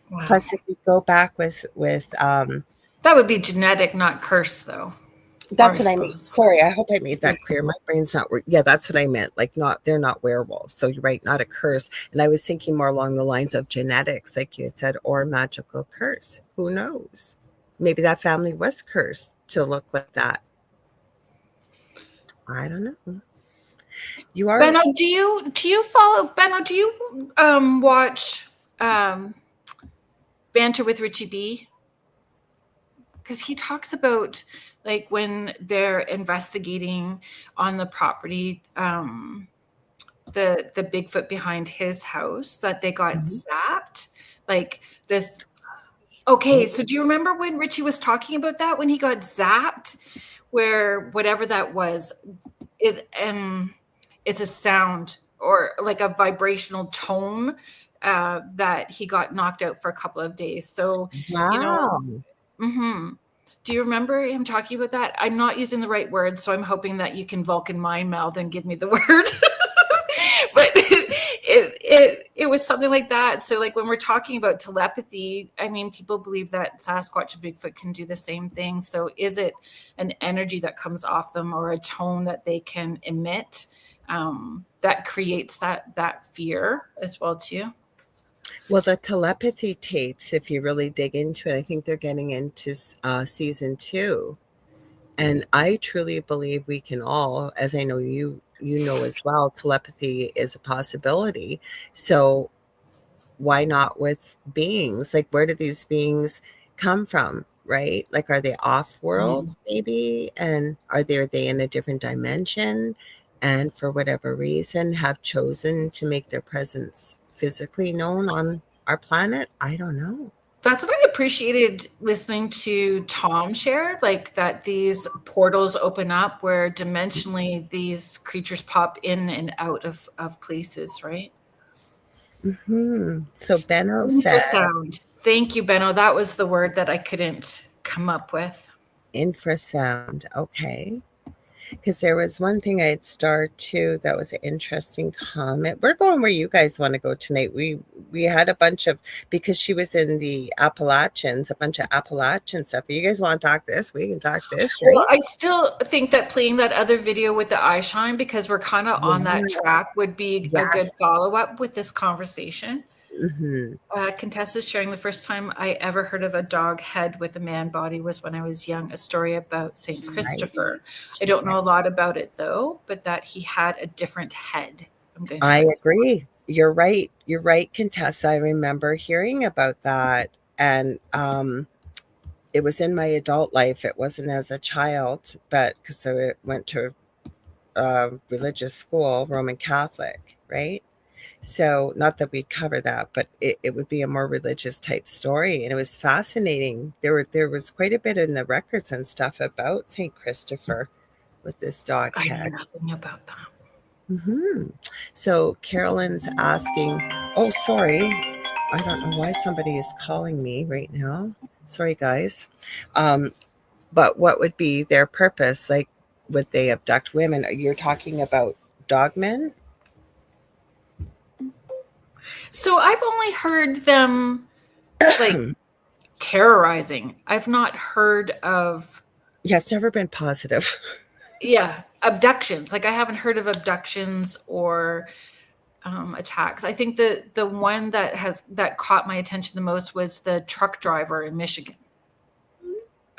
Wow. Plus, if we go back with that would be genetic, not curse, though. That's what I mean. Sorry, I hope I made that clear. My brain's not. Yeah, that's what I meant. Like, they're not werewolves. So you're right, not a curse. And I was thinking more along the lines of genetics, like you had said, or magical curse. Who knows? Maybe that family was cursed to look like that. I don't know. You are Benno. Do you follow Benno? Do you watch Banter with Richie B? Because he talks about, like, when they're investigating on the property, the Bigfoot behind his house, that they got zapped, like this. Okay, so do you remember when Richie was talking about that, when he got zapped, where whatever that was, it's a sound or like a vibrational tone that he got knocked out for a couple of days. So wow. Do you remember him talking about that? I'm not using the right word, so I'm hoping that you can Vulcan mind meld and give me the word. But it was something like that. So, like, when we're talking about telepathy, I mean, people believe that Sasquatch and Bigfoot can do the same thing. So is it an energy that comes off them or a tone that they can emit that creates that fear as well too? Well, the telepathy tapes, if you really dig into it, I think they're getting into season 2. And I truly believe we can all, as I know you know as well, telepathy is a possibility. So why not with beings? Like, where do these beings come from, right? Like, are they off world maybe? And are they in a different dimension? And for whatever reason have chosen to make their presence physically known on our planet? I don't know. That's what I appreciated listening to Tom share, like that these portals open up where dimensionally these creatures pop in and out of places, right? So Benno said, Infrasound. Thank you, Benno. That was the word that I couldn't come up with. infrasound. Okay. Because there was one thing I'd start too that was an interesting comment. We're going where you guys want to go tonight. We had a bunch of, because she was in the Appalachians, a bunch of Appalachian stuff. If you guys want to talk this, we can talk this, right? Well, I still think that playing that other video with the eye shine, because we're kind of on that track, would be a good follow-up with this conversation. Contessa is sharing, the first time I ever heard of a dog head with a man body was when I was young, a story about St. Christopher. I don't know a lot about it though, but that he had a different head. I agree. You're right. You're right, Contessa. I remember hearing about that. And it was in my adult life. It wasn't as a child, but because I went to religious school, Roman Catholic, right? So not that we cover that, but it would be a more religious type story. And it was fascinating. There was quite a bit in the records and stuff about St. Christopher with this dog head. I know nothing about that. So Kerrilyn's asking, oh, sorry. I don't know why somebody is calling me right now. Sorry, guys. But what would be their purpose? Like, would they abduct women? You're talking about dogmen? So I've only heard them like terrorizing. I've not heard of. Yeah, it's never been positive. Yeah, abductions. Like I haven't heard of abductions or attacks. I think the one that caught my attention the most was the truck driver in Michigan.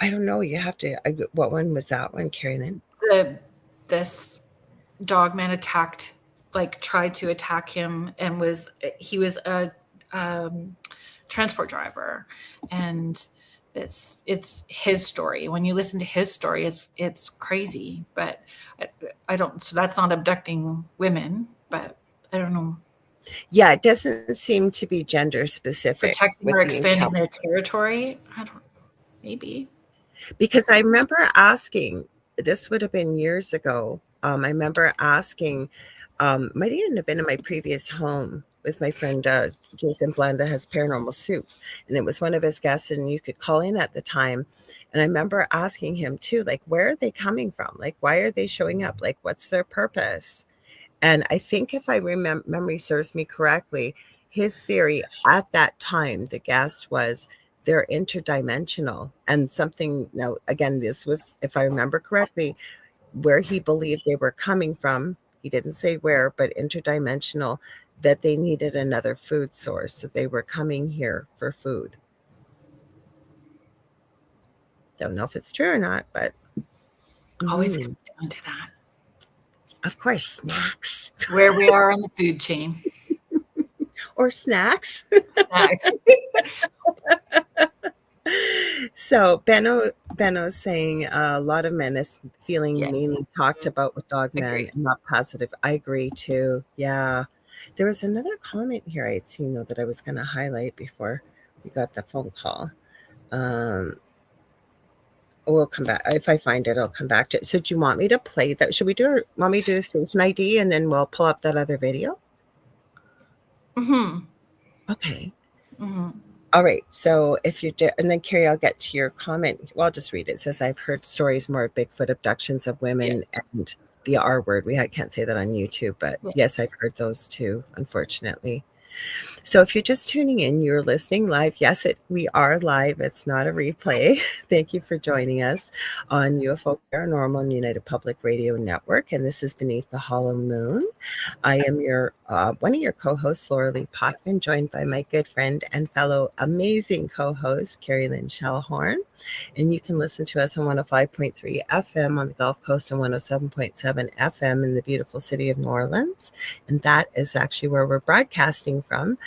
I don't know. You have to. What one was that one, Kerrilynn? This dog man tried to attack him, and he was a transport driver, and it's his story. When you listen to his story, it's crazy, but I don't. So that's not abducting women, but I don't know. Yeah, it doesn't seem to be gender specific. Protecting or expanding their territory. I don't. Maybe. Because I remember asking. This would have been years ago. I remember asking. Might even have been in my previous home with my friend Jason Bland that has Paranormal Soup, and it was one of his guests, and you could call in at the time. And I remember asking him too, like, where are they coming from? Like, why are they showing up? Like, what's their purpose? And I think if I remember, memory serves me correctly, his theory at that time, the guest, was they're interdimensional, and something. Now, again, this was, if I remember correctly, where he believed they were coming from. He didn't say where, but interdimensional, that they needed another food source. So they were coming here for food. Don't know if it's true or not, but always comes down to that. Of course, snacks. Where we are on the food chain. Or snacks. Snacks. So Benno's saying a lot of men is feeling mainly talked about with dog men and not positive. I agree too. Yeah. There was another comment here I had seen though that I was going to highlight before we got the phone call. We'll come back. If I find it, I'll come back to it. So do you want me to play that? Should we want me to do the station ID and then we'll pull up that other video? Okay. All right. So if you do, and then Kerry, I'll get to your comment. Well, I'll just read it. It says, I've heard stories more of Bigfoot abductions of women and the R word. I can't say that on YouTube, but yes, I've heard those too, unfortunately. So if you're just tuning in, you're listening live. Yes, we are live. It's not a replay. Thank you for joining us on UFO Paranormal and United Public Radio Network. And this is Beneath the Hollow Moon. I am your one of your co-hosts, Lorilei Potvin, joined by my good friend and fellow amazing co-host, Kerrilynn Shellhorn. And you can listen to us on 105.3 FM on the Gulf Coast and 107.7 FM in the beautiful city of New Orleans. And that is actually where we're broadcasting from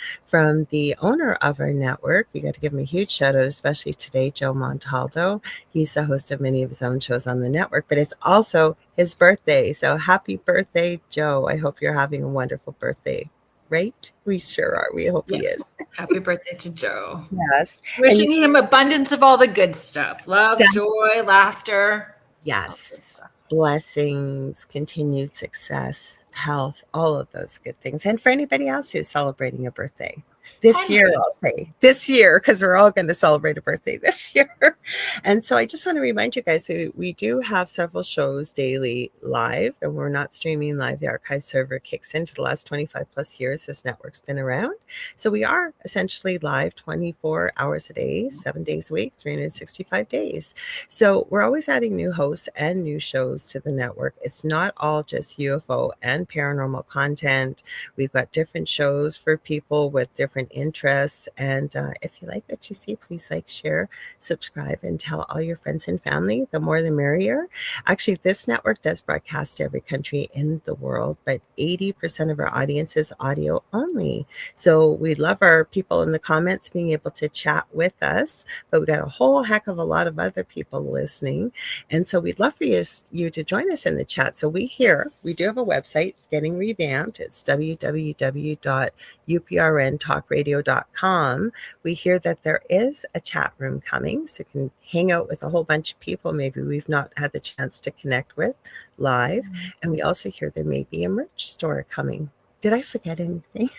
the owner of our network. We got to give him a huge shout out, especially today, Joe Montaldo. He's the host of many of his own shows on the network, but it's also his birthday. So happy birthday, Joe. I hope you're having a wonderful birthday. Right? We sure are. We hope he is. Happy birthday to Joe. Yes. Wishing him abundance of all the good stuff. Love, joy, laughter. Yes. Blessings, continued success, health, all of those good things. And for anybody else who's celebrating a birthday this year, I'll say this year, because we're all going to celebrate a birthday this year. And so I just want to remind you guys, we do have several shows daily live, and we're not streaming live. The archive server kicks into the last 25 plus years this network's been around. So we are essentially live 24 hours a day, 7 days a week, 365 days. So we're always adding new hosts and new shows to the network. It's not all just UFO and paranormal content. We've got different shows for people with different interests. And if you like what you see, please like, share, subscribe, and tell all your friends and family. The more the merrier. Actually, this network does broadcast to every country in the world, but 80% of our audience is audio only. So we love our people in the comments being able to chat with us, but we got a whole heck of a lot of other people listening. And so we'd love for you to join us in the chat. So we do have a website. It's getting revamped. It's www.uprntalkradio.com. We hear that there is a chat room coming, so you can hang out with a whole bunch of people maybe we've not had the chance to connect with live. And we also hear there may be a merch store coming. Did I forget anything?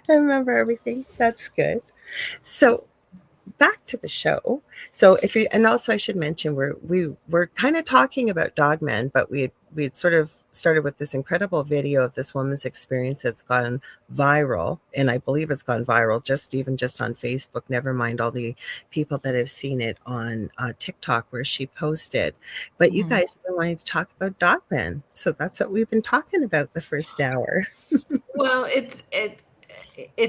I remember everything. That's good. So back to the show. So and also I should mention we're kind of talking about dogmen, but we'd sort of started with this incredible video of this woman's experience that's gone viral, and I believe it's gone viral just on Facebook, never mind all the people that have seen it on TikTok where she posted. But you guys have been wanting to talk about dogmen, so that's what we've been talking about the first hour. Well, it's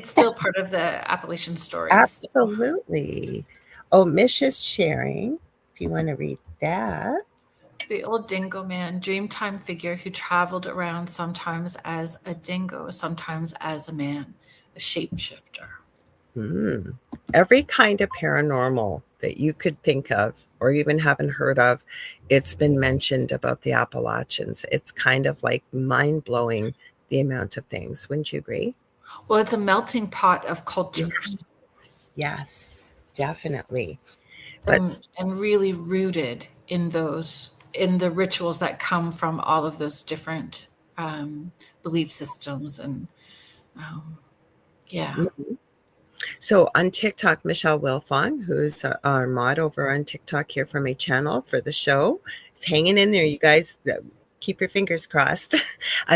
still part of the Appalachian story. Absolutely. Oh, Mish is sharing. If you want to read that. The old dingo man, dreamtime figure who traveled around sometimes as a dingo, sometimes as a man, a shapeshifter. Every kind of paranormal that you could think of or even haven't heard of, it's been mentioned about the Appalachians. It's kind of like mind-blowing, the amount of things. Wouldn't you agree? Well, it's a melting pot of cultures. Yes, definitely. And really rooted in the rituals that come from all of those different belief systems. And So on TikTok, Michelle Wilfong, who's our mod over on TikTok here from a channel for the show, is hanging in there. You guys keep your fingers crossed.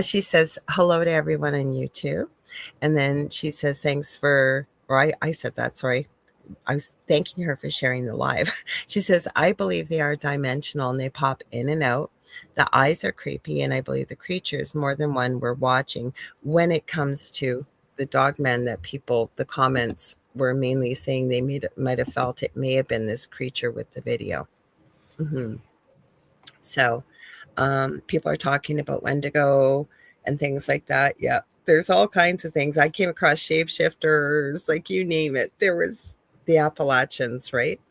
She says hello to everyone on YouTube. And then she says, I said that, sorry. I was thanking her for sharing the live. She says, I believe they are dimensional and they pop in and out. The eyes are creepy, and I believe the creatures, more than one, were watching. When it comes to the dogmen that the comments were mainly saying they might have felt it may have been this creature with the video. So people are talking about Wendigo and things like that. Yeah, there's all kinds of things. I came across shapeshifters, like you name it. There was the Appalachians, right?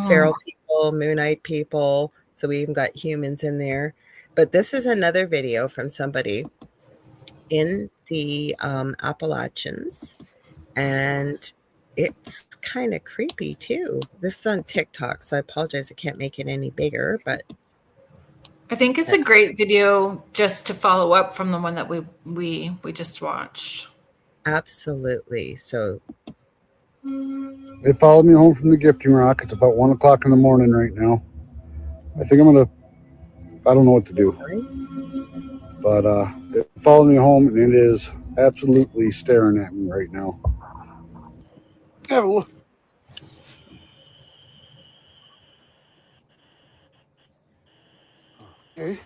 Feral people, moon-eyed people. So we even got humans in there. But this is another video from somebody in the Appalachians, and it's kind of creepy too. This is on TikTok, so I apologize I can't make it any bigger, but I think it's a great video just to follow up from the one that we just watched. Absolutely. So they followed me home from the gifting rock. It's about 1 o'clock in the morning right now. I think I don't know what to do. But they followed me home, and it is absolutely staring at me right now. Have a look. Okay.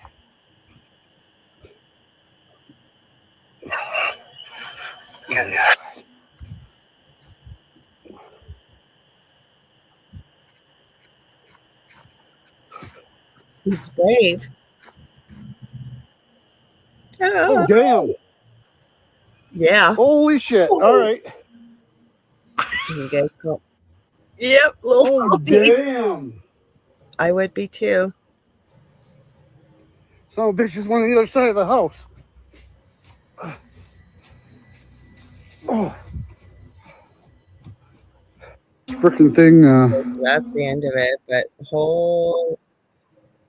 Yeah. he's brave. Oh, damn. Yeah. Holy shit. All right. You guys go. Yep. A little Oh, salty. damn. I would be too. Son of a bitch just went on the other side of the house. Oh. Freaking thing. So that's the end of it. But whole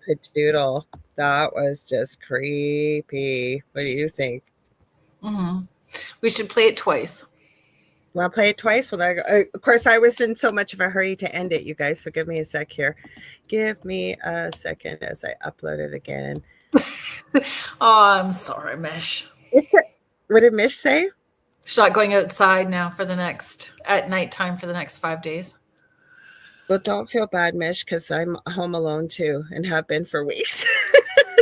padoodle, that was just creepy. What do you think? Mm-hmm. We should play it twice. Want to play it twice? Well, of course, I was in so much of a hurry to end it, you guys. So give me a sec here. Give me a second as I upload it again. Oh, I'm sorry, Mish. What did Mish say? She's not going outside now at nighttime for the next 5 days. Well, don't feel bad, Mish, because I'm home alone too and have been for weeks.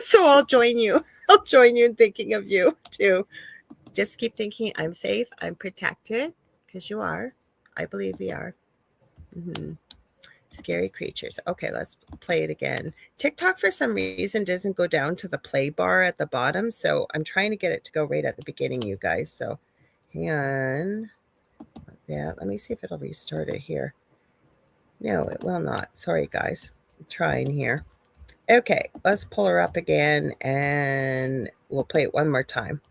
So I'll join you. I'll join you in thinking of you too. Just keep thinking I'm safe, I'm protected, because you are. I believe we are. Mm-hmm. Scary creatures. Okay, let's play it again. TikTok, for some reason, doesn't go down to the play bar at the bottom. So I'm trying to get it to go right at the beginning, you guys. So hang on. Yeah, let me see if it'll restart it here. No, it will not. Sorry, guys. I'm trying here. Okay, let's pull her up again and we'll play it one more time.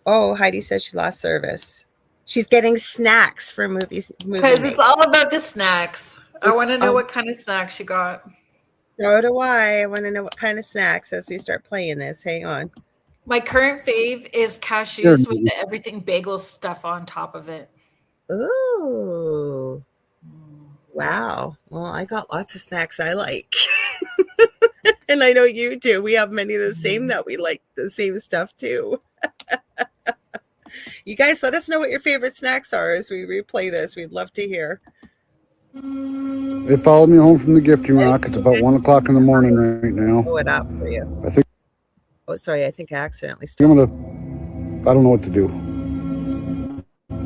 Oh, Heidi says she lost service. She's getting snacks for movies. Because it's all about the snacks. I want to know what kind of snacks you got. So do I. I want to know what kind of snacks as we start playing this. Hang on. My current fave is cashews with the everything bagel stuff on top of it. Ooh. Wow. Well, I got lots of snacks I like. And I know you do. We have many of the same that we like the same stuff too. You guys, let us know what your favorite snacks are as we replay this. We'd love to hear. They followed me home from the gifting rock. It's about 1 o'clock in the morning right now. Blow it up for you. I think. Oh, sorry. I think I accidentally I don't know what to do.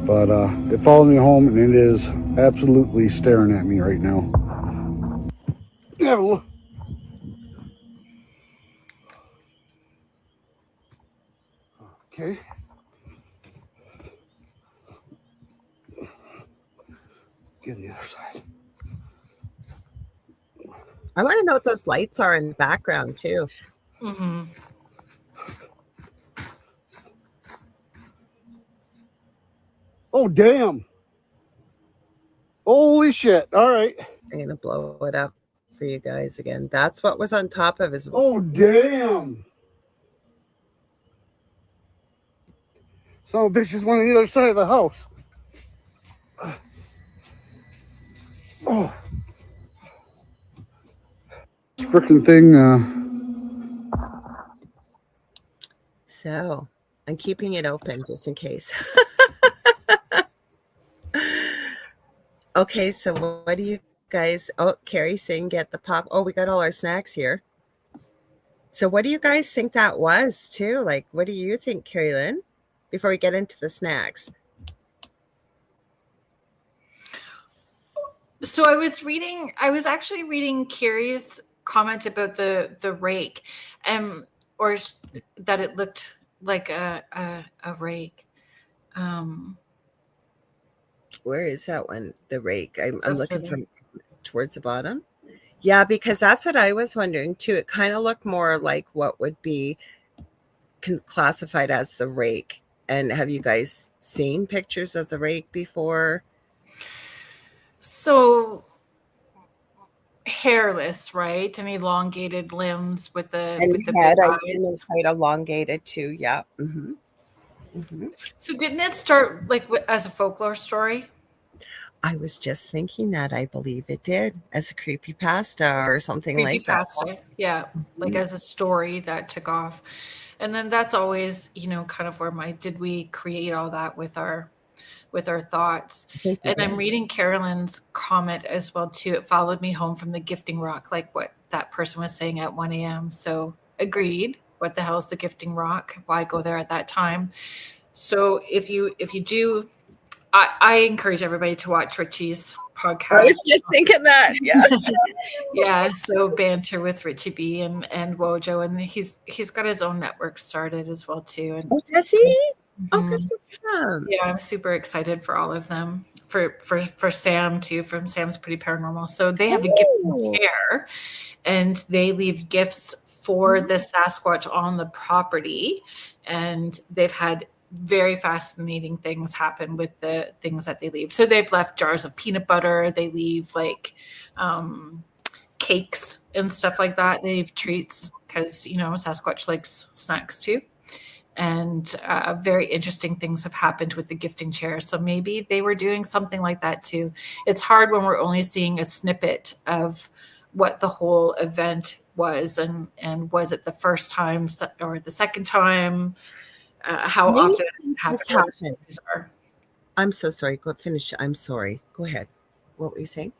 But they followed me home, and it is absolutely staring at me right now. Have a look. Okay. Get on the other side. I want to know what those lights are in the background too. Mm-hmm. Oh, damn. Holy shit. All right. I'm going to blow it up for you guys again. That's what was on top of his. Oh, damn. Son of a bitch just went on the other side of the house. Oh. Freaking thing. So I'm keeping it open just in case. Okay, so what do you guys? Oh, Carrie's saying get the pop. Oh, we got all our snacks here. So what do you guys think that was too? Like, what do you think, Kerrilynn? Before we get into the snacks. So I was actually reading Carrie's comment about the rake, or that it looked like a rake. Where is that one? The rake. I'm looking from towards the bottom. Yeah, because that's what I was wondering too. It kind of looked more like what would be classified as the rake. And have you guys seen pictures of the rake before? So hairless, right? And elongated limbs with the head. I've seen them quite elongated too. Yeah. Mm-hmm. Mm-hmm. So didn't it start like as a folklore story? I was just thinking that. I believe it did, as a creepypasta or something like that. Yeah, like as a story that took off. And then that's always, kind of where did we create all that with our thoughts? And I'm reading Kerrilynn's comment as well too. It followed me home from the gifting rock, like what that person was saying at 1 a.m. So agreed. What the hell is the gifting rock? Why go there at that time? So if you do, I encourage everybody to watch Richie's podcast. I was just thinking that. Yes. Yeah. So banter with Richie B and Wojo, and he's got his own network started as well too. And oh, does he? Oh, good Mhm. for him. Yeah, I'm super excited for all of them. For Sam too, from Sam's Pretty Paranormal. So they have a gifting Oh. chair, and they leave gifts for the Sasquatch on the property, and they've had very fascinating things happen with the things that they leave. So they've left jars of peanut butter. They leave like cakes and stuff like that. They leave treats because Sasquatch likes snacks too. And very interesting things have happened with the gifting chair. So maybe they were doing something like that too. It's hard when we're only seeing a snippet of what the whole event was, and was it the first time or the second time? How Maybe often it this happened? happened. I'm so sorry. Go finish. I'm sorry. Go ahead. What were you saying?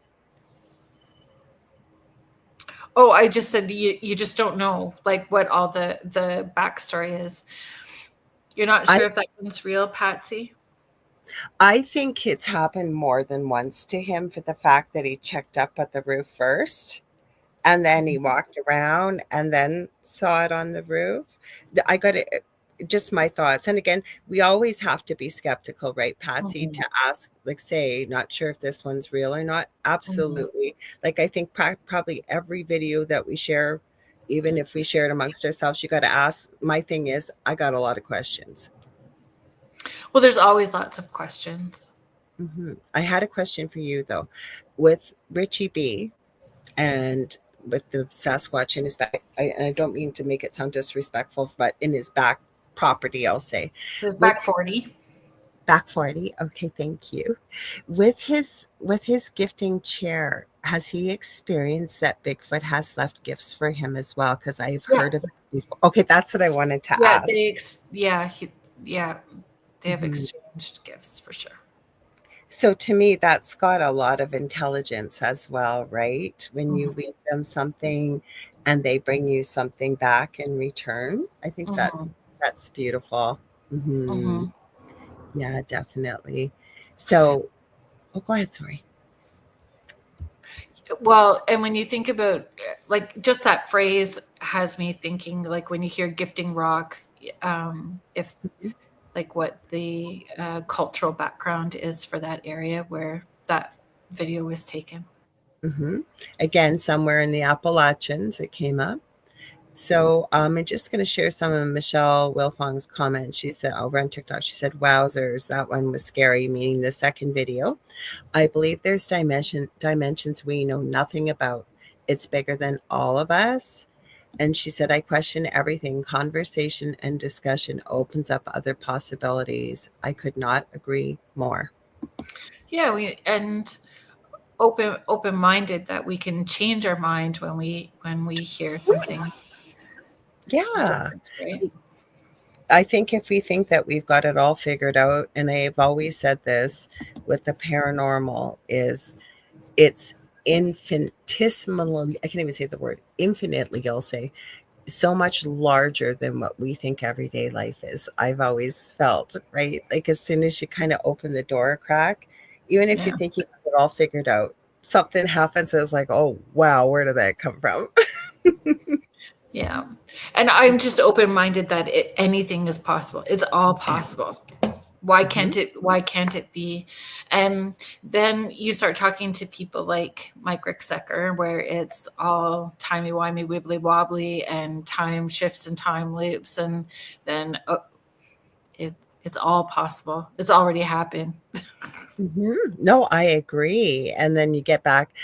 Oh, I just said you just don't know like what all the backstory is. You're not sure if that one's real, Patsy? I think it's happened more than once to him for the fact that he checked up at the roof first, and then he walked around and then saw it on the roof. I got it. Just my thoughts. And again, we always have to be skeptical, right, Patsy, to ask, like, say, not sure if this one's real or not. Absolutely. Like, I think probably every video that we share, even if we share it amongst ourselves, you got to ask. My thing is, I got a lot of questions. Well, there's always lots of questions. I had a question for you, though. With Richie B and with the Sasquatch in his back, and I don't mean to make it sound disrespectful, but in his back property, I'll say. His back 40. Back 40. Okay, thank you. With his gifting chair, has he experienced that Bigfoot has left gifts for him as well? Because I've heard of it before. Okay, that's what I wanted to ask. They have exchanged gifts for sure. So to me, that's got a lot of intelligence as well, right? When you leave them something and they bring you something back in return, I think that's beautiful. Yeah, definitely. So, go ahead. Sorry. Well, and when you think about like just that phrase has me thinking like when you hear gifting rock, if like what the cultural background is for that area where that video was taken. Again, somewhere in the Appalachians, it came up. So I'm just going to share some of Michelle Wilfong's comments. She said over on TikTok, she said, wowzers, that one was scary, meaning the second video. I believe there's dimensions we know nothing about. It's bigger than all of us. And she said, I question everything. Conversation and discussion opens up other possibilities. I could not agree more. Yeah, and open-minded that we can change our mind when we hear something. Yeah. Right? I think if we think that we've got it all figured out, and I've always said this with the paranormal, is it's infinitesimally, I can't even say the word, infinitely, I'll say, so much larger than what we think everyday life is. I've always felt, right? Like as soon as you kind of open the door a crack, even if you think you have it all figured out, something happens that's like, oh, wow, where did that come from? Yeah. And I'm just open-minded that anything is possible. It's all possible. Why can't it be? And then you start talking to people like Mike Ricksecker, where it's all timey-wimey, wibbly-wobbly, and time shifts and time loops. And then it's all possible. It's already happened. No, I agree. And then you get back.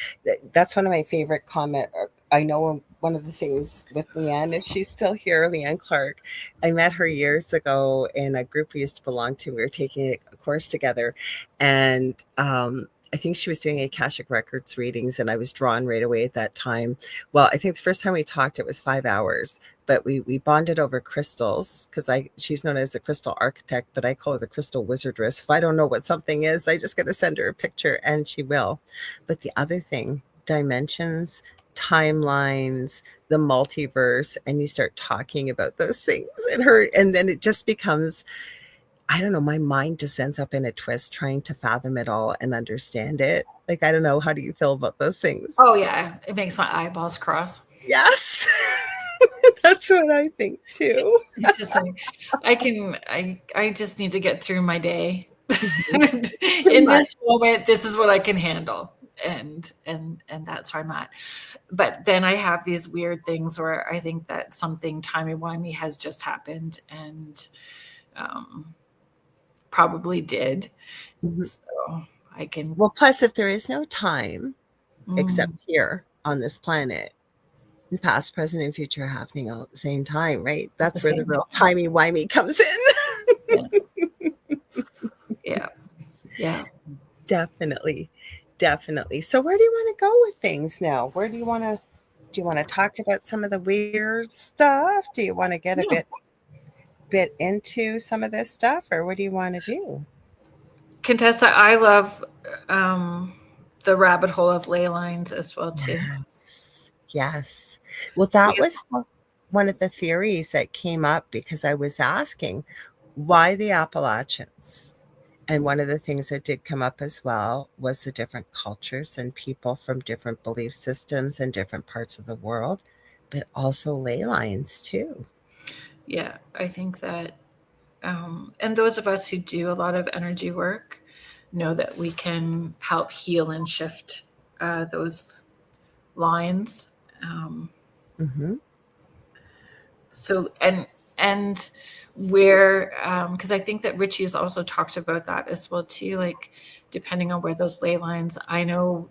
That's one of my favorite comments. I know one of the things with Leanne, if she's still here, Leanne Clark, I met her years ago in a group we used to belong to. We were taking a course together, and I think she was doing Akashic Records readings, and I was drawn right away at that time. Well, I think the first time we talked, it was 5 hours, but we bonded over crystals because she's known as a crystal architect, but I call her the crystal wizardress. If I don't know what something is, I just got to send her a picture and she will. But the other thing, dimensions, timelines, the multiverse, and you start talking about those things and then it just becomes, I don't know, my mind just ends up in a twist trying to fathom it all and understand it. Like, I don't know, how do you feel about those things? Oh yeah, it makes my eyeballs cross. Yes. That's what I think too. It's just like I just need to get through my day. In this moment, this is what I can handle. And that's where I'm at. But then I have these weird things where I think that something timey-wimey has just happened and probably did. So I can. Well, plus, if there is no time except here on this planet, the past, present, and future are happening all at the same time, right? That's where the real timey-wimey comes in. Yeah. Definitely. So where do you want to go with things now? Where do you want to talk about some of the weird stuff? Do you want to get a bit into some of this stuff, or what do you want to do? Contessa, I love the rabbit hole of ley lines as well too. Yes. Well, that was one of the theories that came up because I was asking why the Appalachians. And one of the things that did come up as well was the different cultures and people from different belief systems and different parts of the world, but also ley lines too. Yeah, I think that, and those of us who do a lot of energy work know that we can help heal and shift those lines. So, and where, because I think that Richie has also talked about that as well too, like depending on where those ley lines, I know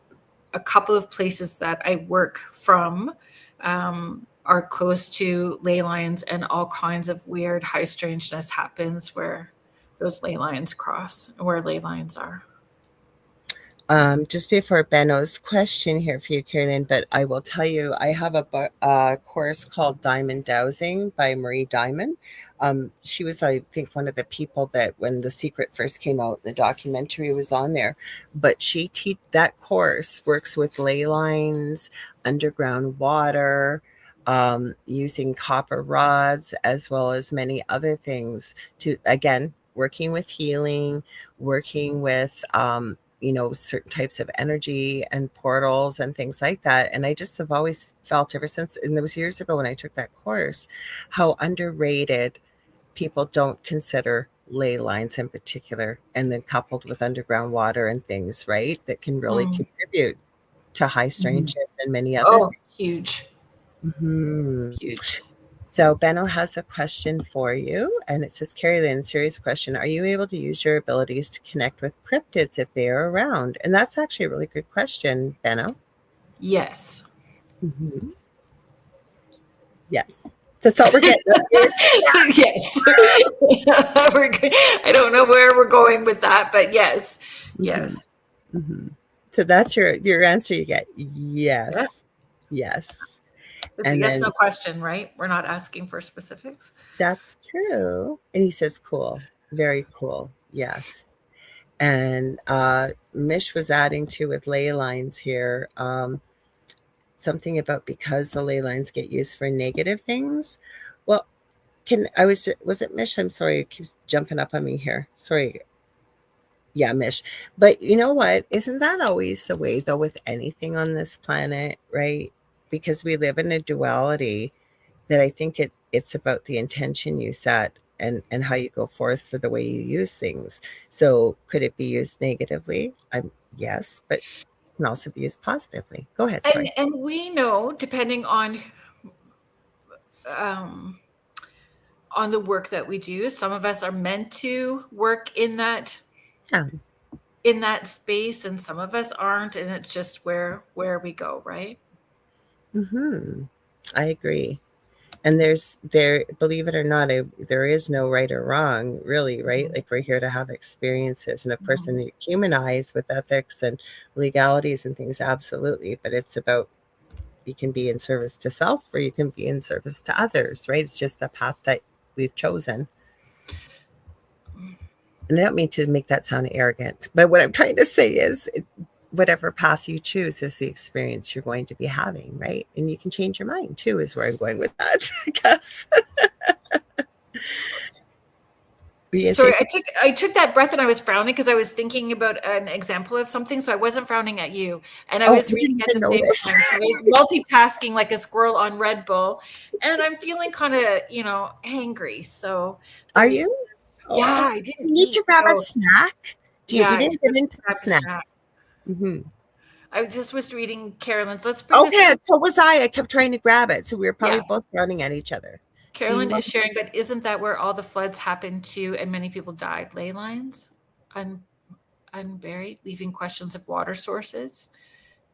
a couple of places that I work from are close to ley lines, and all kinds of weird high strangeness happens where those ley lines cross, where ley lines are. Just before Benno's question here for you, Kerrilynn, but I will tell you, I have a course called Diamond Dowsing by Marie Diamond. She was, I think, one of the people that when The Secret first came out, the documentary was on there. But that course works with ley lines, underground water, using copper rods, as well as many other things to, again, working with healing, working with certain types of energy and portals and things like that. And I just have always felt ever since, and it was years ago when I took that course, how underrated people don't consider ley lines in particular, and then coupled with underground water and things, right, that can really contribute to high strangeness and many other things. Huge. So Benno has a question for you, and it says, Kerrilynn, serious question. Are you able to use your abilities to connect with cryptids if they are around? And that's actually a really good question, Benno. Yes. Yes. That's all we're getting. Yes. I don't know where we're going with that, but yes. Yes. So that's your answer you get. Yes. Yes. It's a yes, no question, right? We're not asking for specifics. That's true. And he says, cool. Very cool. Yes. And Mish was adding to with ley lines here, something about because the ley lines get used for negative things. Well, was it Mish? I'm sorry, it keeps jumping up on me here. Sorry. Yeah, Mish. But you know what? Isn't that always the way, though, with anything on this planet, right? Because we live in a duality that I think it's about the intention you set and how you go forth for the way you use things. So could it be used negatively? Yes, but it can also be used positively. Go ahead. Sorry. And we know, depending on the work that we do, some of us are meant to work in that space, and some of us aren't, and it's just where we go, right? I agree. And believe it or not, there is no right or wrong, really, right? Like, we're here to have experiences, and a person that you humanize with ethics and legalities and things, absolutely. But it's about, you can be in service to self, or you can be in service to others, right? It's just the path that we've chosen. And I don't mean to make that sound arrogant, but what I'm trying to say is, whatever path you choose is the experience you're going to be having, right? And you can change your mind too, is where I'm going with that, I guess. Sorry, I took that breath and I was frowning because I was thinking about an example of something. So I wasn't frowning at you, and I was reading at the same time. So I was multitasking like a squirrel on Red Bull, and I'm feeling kind of, angry. So are you? Yeah, I didn't. You need to grab a snack. We didn't get into the snack. Mm-hmm. I just was reading Kerrylyn's. Let's bring Okay, so was I. I kept trying to grab it, so we were probably both frowning at each other. Kerrilynn is sharing, but isn't that where all the floods happened to and many people died? Ley lines unburied, leaving questions of water sources.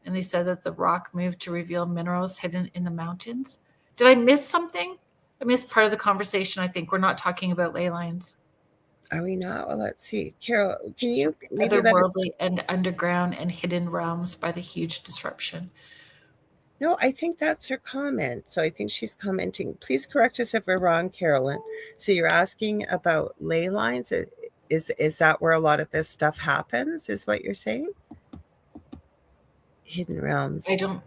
And they said that the rock moved to reveal minerals hidden in the mountains. Did I miss something? I missed part of the conversation. I think we're not talking about ley lines. Are we not? Well, let's see. Carol, can you otherworldly and underground and hidden realms by the huge disruption? No, I think that's her comment. So I think she's commenting. Please correct us if we're wrong, Kerrilynn. So you're asking about ley lines. Is that where a lot of this stuff happens? Is what you're saying? Hidden realms. I don't.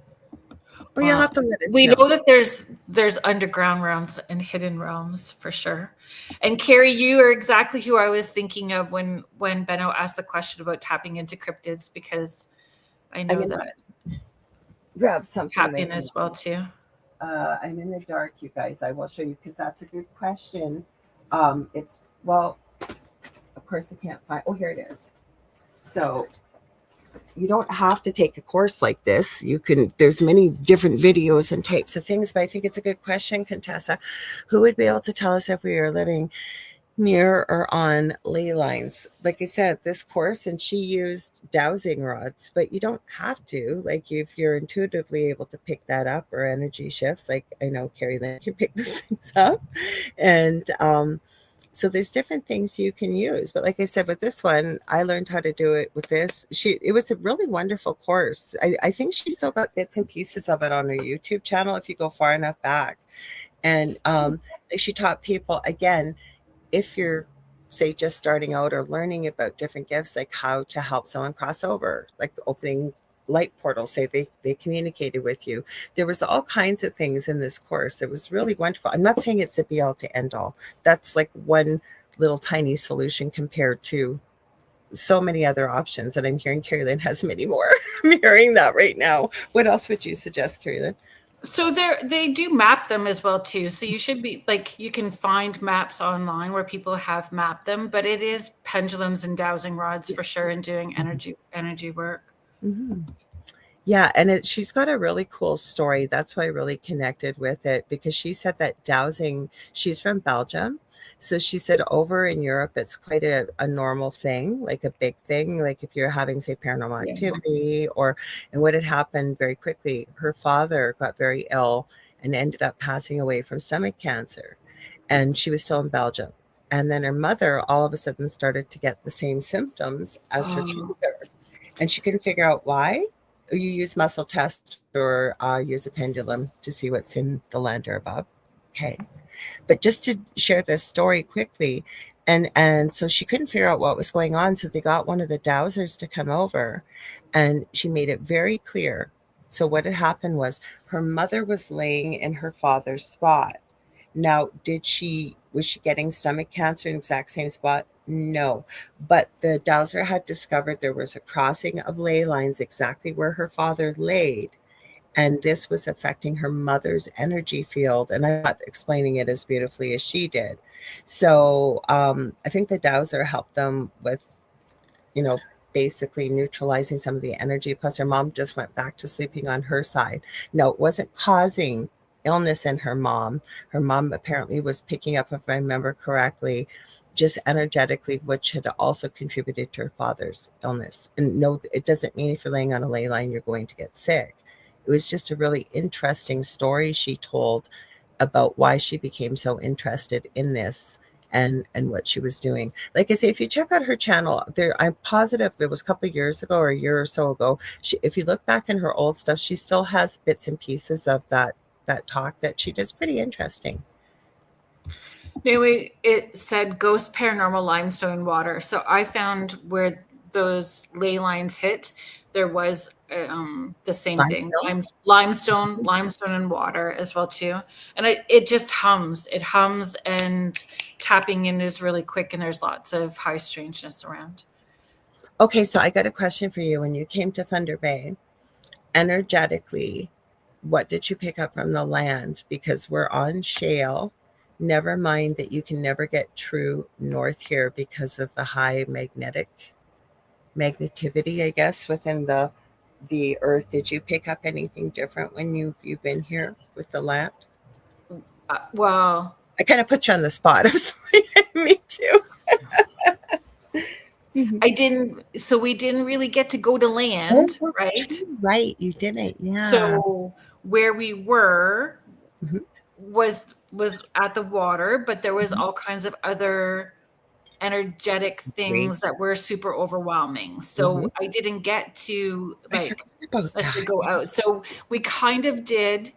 Well, you'll have to let us know. We know that there's underground realms and hidden realms for sure. And Carrie, you are exactly who I was thinking of when Benno asked the question about tapping into cryptids, because I know that. Grab something. Tap in as well too. I'm in the dark, you guys. I will show you because that's a good question. Of course I can't find. Oh, here it is. So you don't have to take a course like this. You can. There's many different videos and types of things, but I think it's a good question, Contessa. Who would be able to tell us if we are living near or on ley lines? Like I said, this course, and she used dowsing rods, but you don't have to. Like if you're intuitively able to pick that up, or energy shifts, like I know Kerrilynn can pick those things up, and so there's different things you can use. But like I said, with this one, I learned how to do it with this. It was a really wonderful course. I think she still got bits and pieces of it on her YouTube channel if you go far enough back, and she taught people again. If you're, say, just starting out or learning about different gifts, like how to help someone cross over, like opening light portals, say they communicated with you. There was all kinds of things in this course. It was really wonderful. I'm not saying it's the be all to end all. That's like one little tiny solution compared to so many other options. And I'm hearing Kerrilynn has many more. I'm hearing that right now. What else would you suggest, Kerrilynn? So they do map them as well too. So you should be like, you can find maps online where people have mapped them, but it is pendulums and dowsing rods for sure, and doing energy work. Mm-hmm. Yeah, and she's got a really cool story. That's why I really connected with it, because she said that dowsing, she's from Belgium. So she said over in Europe, it's quite a normal thing, like a big thing. Like if you're having, say, paranormal activity, and what had happened very quickly, her father got very ill and ended up passing away from stomach cancer. And she was still in Belgium. And then her mother all of a sudden started to get the same symptoms as her father. And she couldn't figure out why. You use muscle test or use a pendulum to see what's in the land or above. Okay. But just to share this story quickly, and so she couldn't figure out what was going on. So they got one of the dowsers to come over, and she made it very clear. So what had happened was her mother was laying in her father's spot. Now, was she getting stomach cancer in the exact same spot? No, but the dowser had discovered there was a crossing of ley lines exactly where her father laid. And this was affecting her mother's energy field. And I'm not explaining it as beautifully as she did. So I think the dowser helped them with, basically neutralizing some of the energy. Plus her mom just went back to sleeping on her side. No, it wasn't causing illness in her mom. Her mom apparently was picking up, if I remember correctly, just energetically, which had also contributed to her father's illness. And no, it doesn't mean if you're laying on a ley line, you're going to get sick. It was just a really interesting story she told about why she became so interested in this and what she was doing. Like I say, if you check out her channel, I'm positive it was a couple of years ago or a year or so ago. If you look back in her old stuff, she still has bits and pieces of that talk that she does. Pretty interesting. Anyway, it said ghost paranormal limestone water. So I found where those ley lines hit, there was the same thing, Limestone? limestone and water as well too. And it just hums. It hums, and tapping in is really quick, and there's lots of high strangeness around. Okay, so I got a question for you. When you came to Thunder Bay, energetically, what did you pick up from the land? Because we're on shale. Never mind that you can never get true north here because of the high magnetivity, I guess, within the earth. Did you pick up anything different when you've been here with the land? Well, I kind of put you on the spot. I'm sorry. Me too. I didn't. So we didn't really get to go to land, right? Right, you didn't. Yeah. So where we were Mhm. was at the water, but there was all kinds of other energetic things that were super overwhelming. So I didn't get to like let's say go out. So we kind of did.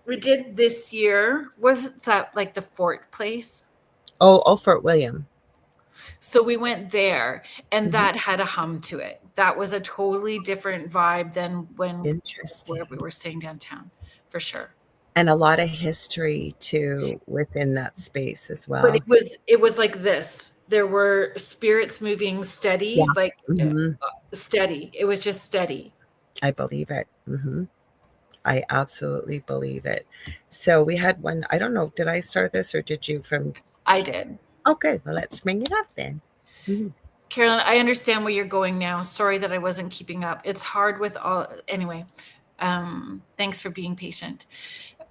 We did this year. Was that like the fort place? Oh, Fort William. So we went there, and that had a hum to it. That was a totally different vibe than where we were staying downtown, for sure. And a lot of history too within that space as well. But it was like this. There were spirits moving steady, steady. It was just steady. I believe it. I absolutely believe it. So we had one. I don't know. Did I start this or did you from? I did. Okay, well, let's bring it up then. Kerrilynn, I understand where you're going now. Sorry that I wasn't keeping up. It's hard with all. Anyway, thanks for being patient.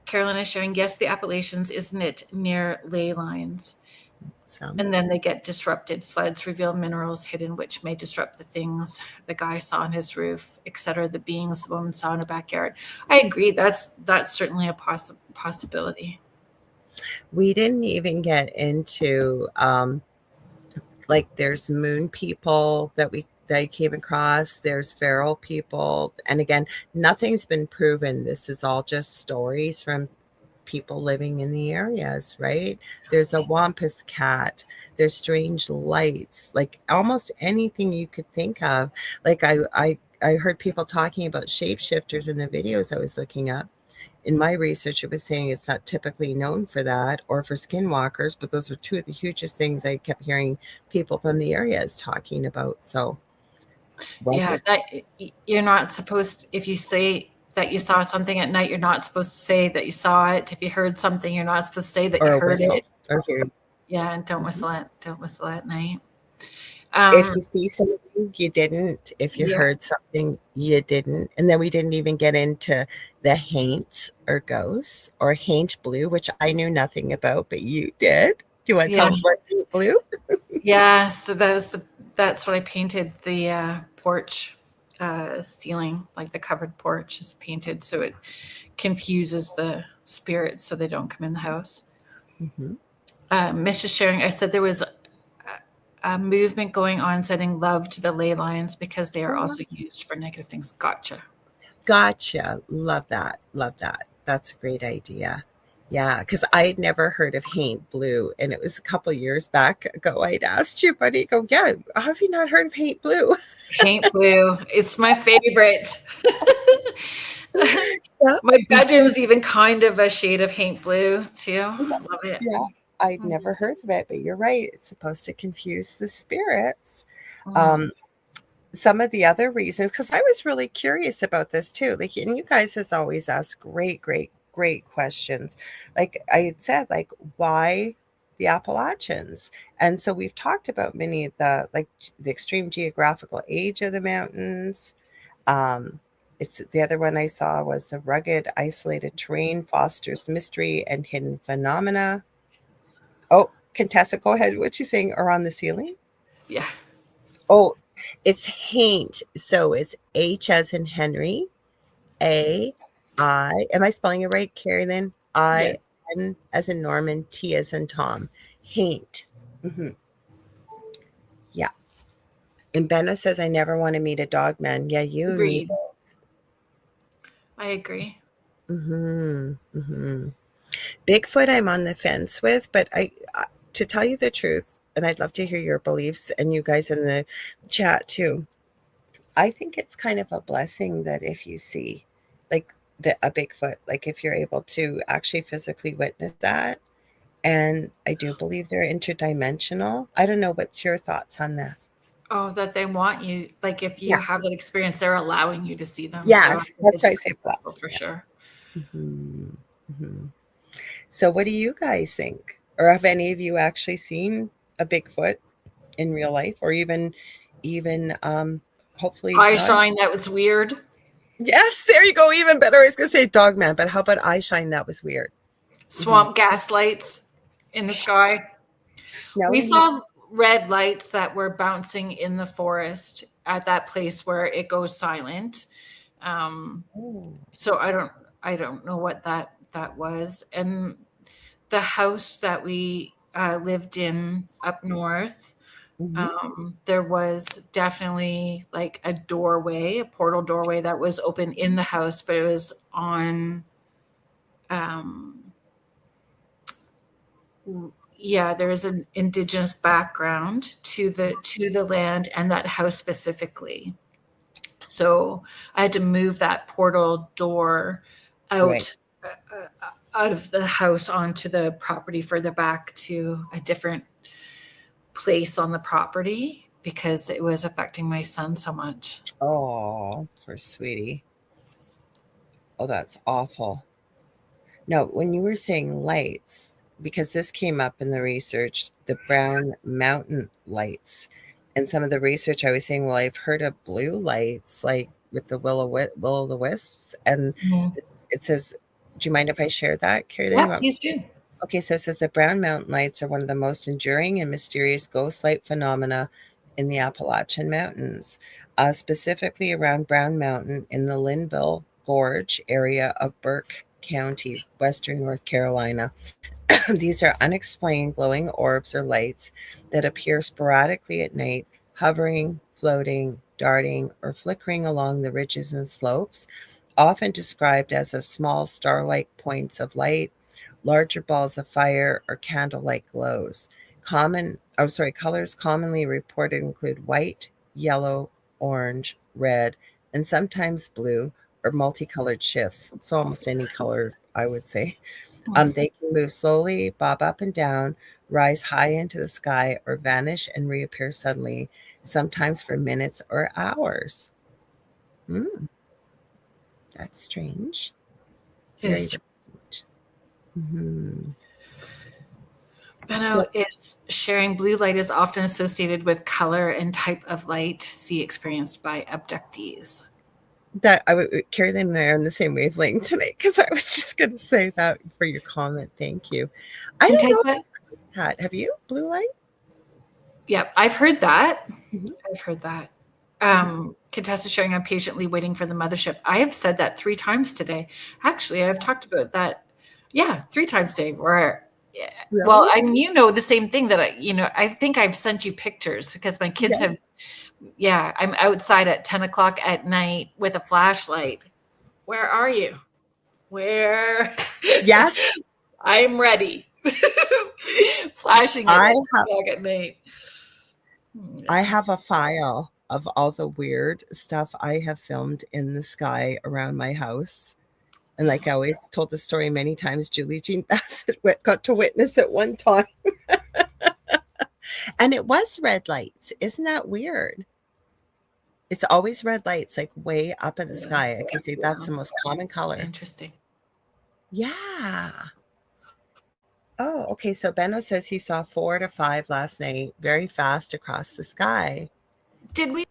Kerrilynn is sharing, yes, the Appalachians, isn't it, near ley lines? And then they get disrupted. Floods reveal minerals hidden, which may disrupt the things the guy saw on his roof, etc. The beings the woman saw in her backyard. I agree. That's certainly a possibility. We didn't even get into like there's moon people that I came across. There's feral people, and again, nothing's been proven. This is all just stories from people living in the areas, right? There's a wampus cat. There's strange lights, like almost anything you could think of. Like I heard people talking about shapeshifters in the videos I was looking up. In my research, it was saying it's not typically known for that or for skinwalkers, but those were two of the hugest things I kept hearing people from the areas talking about. So, you're not supposed, if you say that you saw something at night, you're not supposed to say that you saw it. If you heard something, you're not supposed to say that you heard it. Yeah, and don't whistle at night. If you see something, you didn't. If you heard something, you didn't. And then we didn't even get into the haints or ghosts or haint blue, which I knew nothing about, but you did. Do you want to tell me what haint blue? Yeah, so that's what I painted. The porch ceiling, like the covered porch, is painted so it confuses the spirits so they don't come in the house. Mish is sharing. I said there was a movement going on sending love to the ley lines because they are also used for negative things. Gotcha. Love that. That's a great idea. Yeah, because I had never heard of haint blue, and it was a couple years back ago. I'd asked you, buddy, go, yeah, have you not heard of haint blue? Haint blue, it's my favorite. My bedroom's even kind of a shade of haint blue too. Love it. Yeah, I'd never heard of it, but you're right. It's supposed to confuse the spirits. Some of the other reasons, because I was really curious about this too. Like, and you guys has always asked great questions. Like I had said, like, why the Appalachians? And so we've talked about many of the, like, the extreme geographical age of the mountains. It's the other one I saw was the rugged, isolated terrain fosters mystery and hidden phenomena. Oh, Contessa, go ahead. What you saying? Or on the ceiling? Yeah. Oh, it's haint. So it's H as in Henry, A, I. Am I spelling it right, Kerrilynn? I, N as in Norman, T as in Tom. Haint. Yeah. And Benno says, I never want to meet a dog man. Yeah, you and me both. I agree. Bigfoot, I'm on the fence with, but I to tell you the truth, and I'd love to hear your beliefs and you guys in the chat too. I think it's kind of a blessing that if you see like a Bigfoot, like if you're able to actually physically witness that. And I do believe they're interdimensional. I don't know. What's your thoughts on that? Oh, that they want you, like if you have that experience, they're allowing you to see them. Yes, So that's why I say blessing. for sure. So what do you guys think? Or have any of you actually seen a Bigfoot in real life, or even hopefully Eye shine, that was weird. Yes, there you go. Even better. I was gonna say dog man, but how about eye shine? That was weird. Swamp gas lights in the sky. No, we saw red lights that were bouncing in the forest at that place where it goes silent. So I don't know what that was. And the house that we lived in up north, there was definitely like a doorway, a portal doorway that was open in the house, but it was on there is an indigenous background to the land and that house specifically. So I had to move that portal door out of the house onto the property further back to a different place on the property because it was affecting my son so much. Oh, poor sweetie. Oh, that's awful. Now, when you were saying lights, because this came up in the research, the brown mountain lights, and some of the research I was saying, well, I've heard of blue lights, like with the will-o'-the-wisps, and it says, do you mind if I share that, Kerrilynn? Yeah, please do. Okay, so it says the brown mountain lights are one of the most enduring and mysterious ghost light phenomena in the Appalachian Mountains, specifically around Brown Mountain in the Linville Gorge area of Burke County, Western North Carolina. These are unexplained glowing orbs or lights that appear sporadically at night, hovering, floating, darting, or flickering along the ridges and slopes, often described as a small star-like points of light, larger balls of fire, or candle-like glows. Colors commonly reported include white, yellow, orange, red, and sometimes blue or multicolored shifts. So almost any color, I would say. They can move slowly, bob up and down, rise high into the sky, or vanish and reappear suddenly, sometimes for minutes or hours. That's strange. Very strange. Benno is sharing blue light is often associated with color and type of light experienced by abductees. That I would carry them there on the same wavelength tonight because I was just going to say that for your comment. Thank you. I don't know. Have you blue light? Yeah, I've heard that. I've heard that. Contessa sharing, I'm patiently waiting for the mothership. I have said that 3 times today. Actually, I've talked about that. Yeah, 3 times today. Where, really? Well, the same thing that I think I've sent you pictures because my kids have. Yeah, I'm outside at 10 o'clock at night with a flashlight. Where are you? Where? Yes. I'm ready. Flashing at night. I have a file of all the weird stuff I have filmed in the sky around my house. And like I always told the story many times, Julie Jean Bassett got to witness it one time. And it was red lights. Isn't that weird? It's always red lights, like way up in the sky. I can say that's the most common color. Interesting. Yeah. Oh, okay. So Benno says he saw 4 to 5 last night, very fast across the sky. Did we?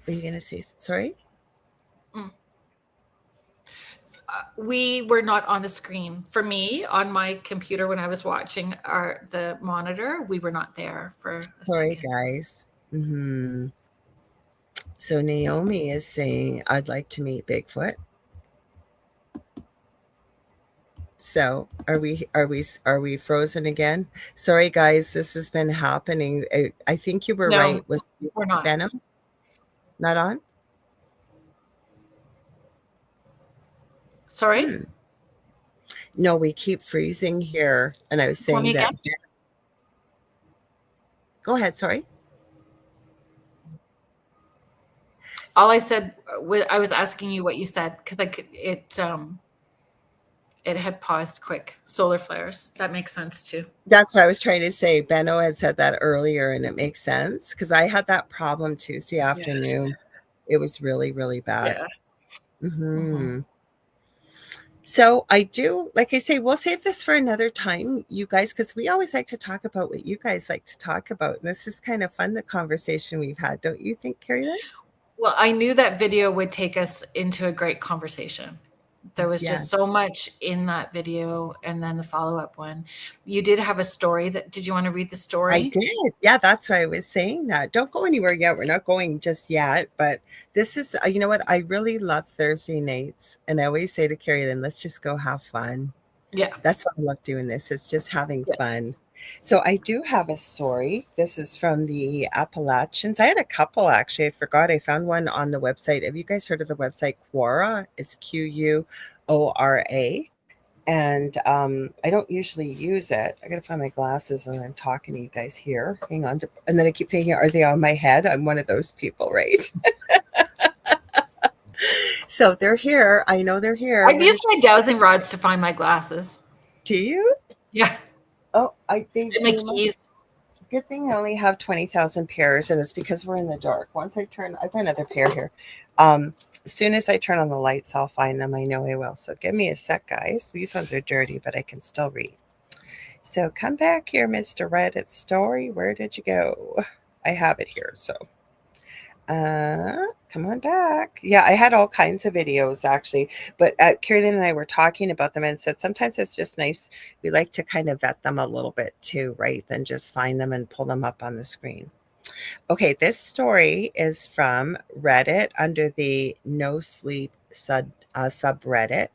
Were you going to say, sorry? We were not on the screen. For me, on my computer when I was watching the monitor, we were not there for a Sorry, second. guys. So Naomi is saying, I'd like to meet Bigfoot. So are we frozen again? Sorry, guys, this has been happening. I think you were right. We're not. Benno? Not on? Sorry? No, we keep freezing here. And I was Tell me saying that. again. Go ahead. Sorry. All I said, I was asking you what you said because it had paused quick. Solar flares. That makes sense too. That's what I was trying to say. Benno had said that earlier, and it makes sense because I had that problem Tuesday afternoon. It was really, really bad. Yeah. Mm-hmm. So I do, like I say, we'll save this for another time, you guys, because we always like to talk about what you guys like to talk about. And this is kind of fun, the conversation we've had. Don't you think, Kerrilynn? Well, I knew that video would take us into a great conversation. There was just so much in that video, and then the follow-up one. You did have a story did you want to read the story? I did. Yeah, that's why I was saying that. Don't go anywhere yet. We're not going just yet, but this is, you know what? I really love Thursday nights. And I always say to Kerrilynn, let's just go have fun. Yeah. That's why I love doing this. It's just having fun. So I do have a story. This is from the Appalachians. I had a couple, actually. I forgot. I found one on the website. Have you guys heard of the website Quora? It's Quora. And I don't usually use it. I got to find my glasses and I'm talking to you guys here. Hang on. And then I keep thinking, are they on my head? I'm one of those people, right? So they're here. I know they're here. I've used my dowsing rods to find my glasses. Do you? Yeah. Oh, I think my keys. Good thing I only have 20,000 pairs, and it's because we're in the dark. Once I've got another pair here. As soon as I turn on the lights, I'll find them. I know I will. So give me a sec, guys. These ones are dirty, but I can still read. So come back here, Mr. Reddit story. Where did you go? I have it here. So come on back. Yeah, I had all kinds of videos actually, but Kerrilynn and I were talking about them and said sometimes it's just nice. We like to kind of vet them a little bit too, right? Than just find them and pull them up on the screen. Okay, this story is from Reddit under the No Sleep subreddit.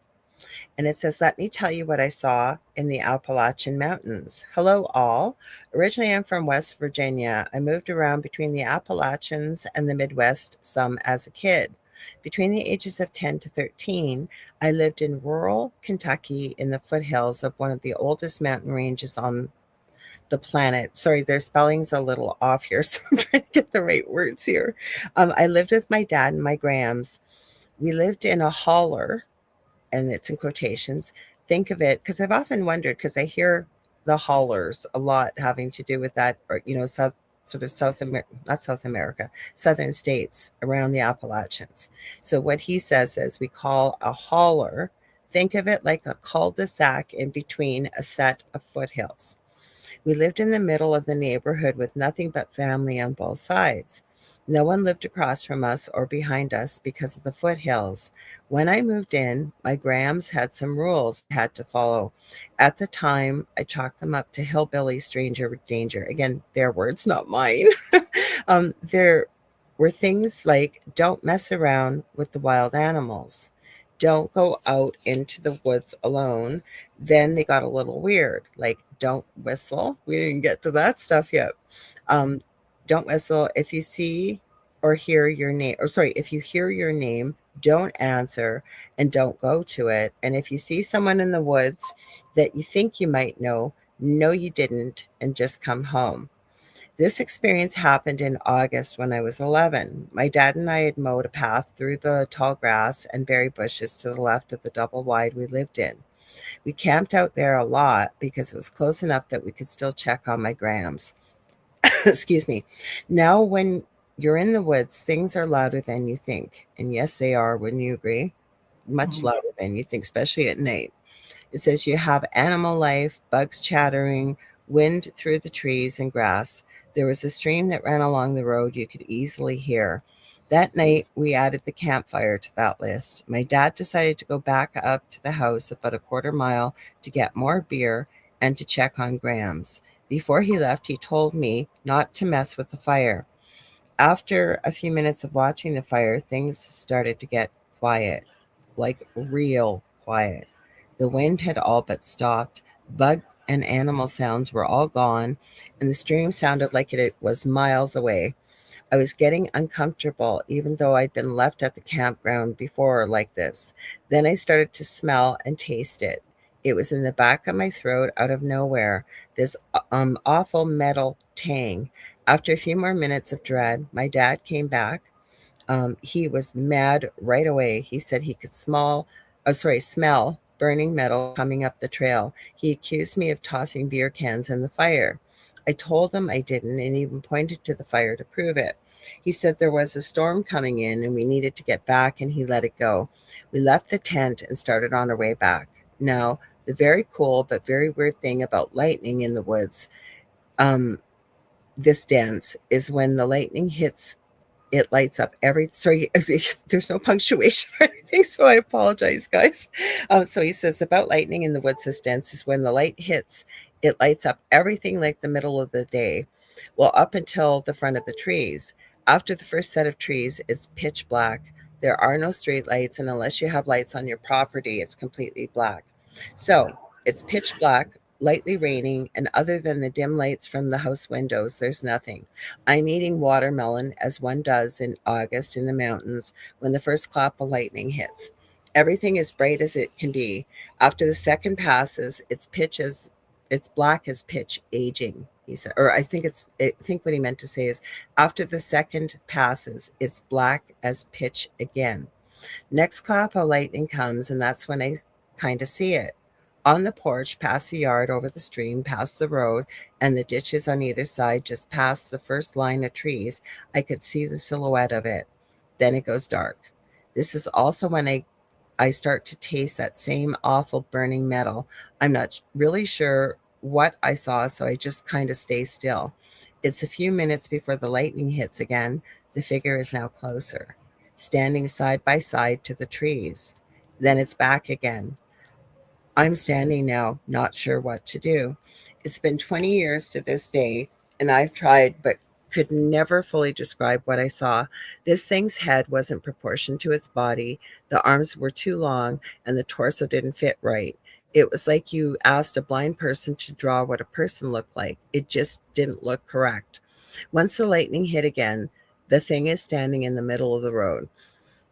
And it says, let me tell you what I saw in the Appalachian Mountains. Hello, all. Originally, I'm from West Virginia. I moved around between the Appalachians and the Midwest some as a kid. Between the ages of 10 to 13, I lived in rural Kentucky in the foothills of one of the oldest mountain ranges on the planet. Sorry, their spelling's a little off here, so I'm trying to get the right words here. I lived with my dad and my grams. We lived in a holler, and it's in quotations. Think of it, because I've often wondered, because I hear the hollers a lot having to do with that, or, you know, southern states around the Appalachians. So what he says is we call a holler, think of it like a cul-de-sac in between a set of foothills. We lived in the middle of the neighborhood with nothing but family on both sides. No one lived across from us or behind us because of the foothills. When I moved in, my grams had some rules I had to follow. At the time, I chalked them up to hillbilly stranger danger. Again, their words, not mine. There were things like don't mess around with the wild animals. Don't go out into the woods alone. Then they got a little weird, like don't whistle. We didn't get to that stuff yet. Don't whistle if you see or hear your name, if you hear your name, don't answer and don't go to it. And if you see someone in the woods that you think you might know, no, you didn't, and just come home. This experience happened in August when I was 11. My dad and I had mowed a path through the tall grass and berry bushes to the left of the double wide we lived in. We camped out there a lot because it was close enough that we could still check on my grams. Excuse me. Now, when you're in the woods, things are louder than you think. And yes, they are, wouldn't you agree? Much louder than you think, especially at night. It says you have animal life, bugs chattering, wind through the trees and grass. There was a stream that ran along the road you could easily hear. That night, we added the campfire to that list. My dad decided to go back up to the house about a quarter mile to get more beer and to check on grams. Before he left, he told me not to mess with the fire. After a few minutes of watching the fire, things started to get quiet, like real quiet. The wind had all but stopped. Bug and animal sounds were all gone, and the stream sounded like it was miles away. I was getting uncomfortable, even though I'd been left at the campground before like this. Then I started to smell and taste it. It was in the back of my throat out of nowhere, this awful metal tang. After a few more minutes of dread, my dad came back. He was mad right away. He said he could smell burning metal coming up the trail. He accused me of tossing beer cans in the fire. I told him I didn't and even pointed to the fire to prove it. He said there was a storm coming in and we needed to get back, and he let it go. We left the tent and started on our way back. Now, the very cool but very weird thing about lightning in the woods, this dance, is when the lightning hits, it lights up sorry, there's no punctuation or anything, so I apologize, guys. So he says about lightning in the woods, this dance is when the light hits, it lights up everything like the middle of the day. Well, up until the front of the trees. After the first set of trees, it's pitch black. There are no street lights, and unless you have lights on your property, it's completely black. So it's pitch black, lightly raining, and other than the dim lights from the house windows, there's nothing. I'm eating watermelon, as one does in August in the mountains when the first clap of lightning hits. Everything is bright as it can be. After the second passes, it's black as pitch, aging. He said, or I think what he meant to say is, after the second passes, it's black as pitch again. Next clap of lightning comes, and that's when I kind of see it. On the porch, past the yard, over the stream, past the road, and the ditches on either side, just past the first line of trees, I could see the silhouette of it. Then it goes dark. This is also when I start to taste that same awful burning metal. I'm not really sure what I saw, so I just kind of stay still. It's a few minutes before the lightning hits again. The figure is now closer, standing side by side to the trees. Then it's back again. I'm standing now, not sure what to do. It's been 20 years to this day, and I've tried but could never fully describe what I saw. This thing's head wasn't proportioned to its body. The arms were too long, and the torso didn't fit right. It was like you asked a blind person to draw what a person looked like. It just didn't look correct. Once the lightning hit again, the thing is standing in the middle of the road.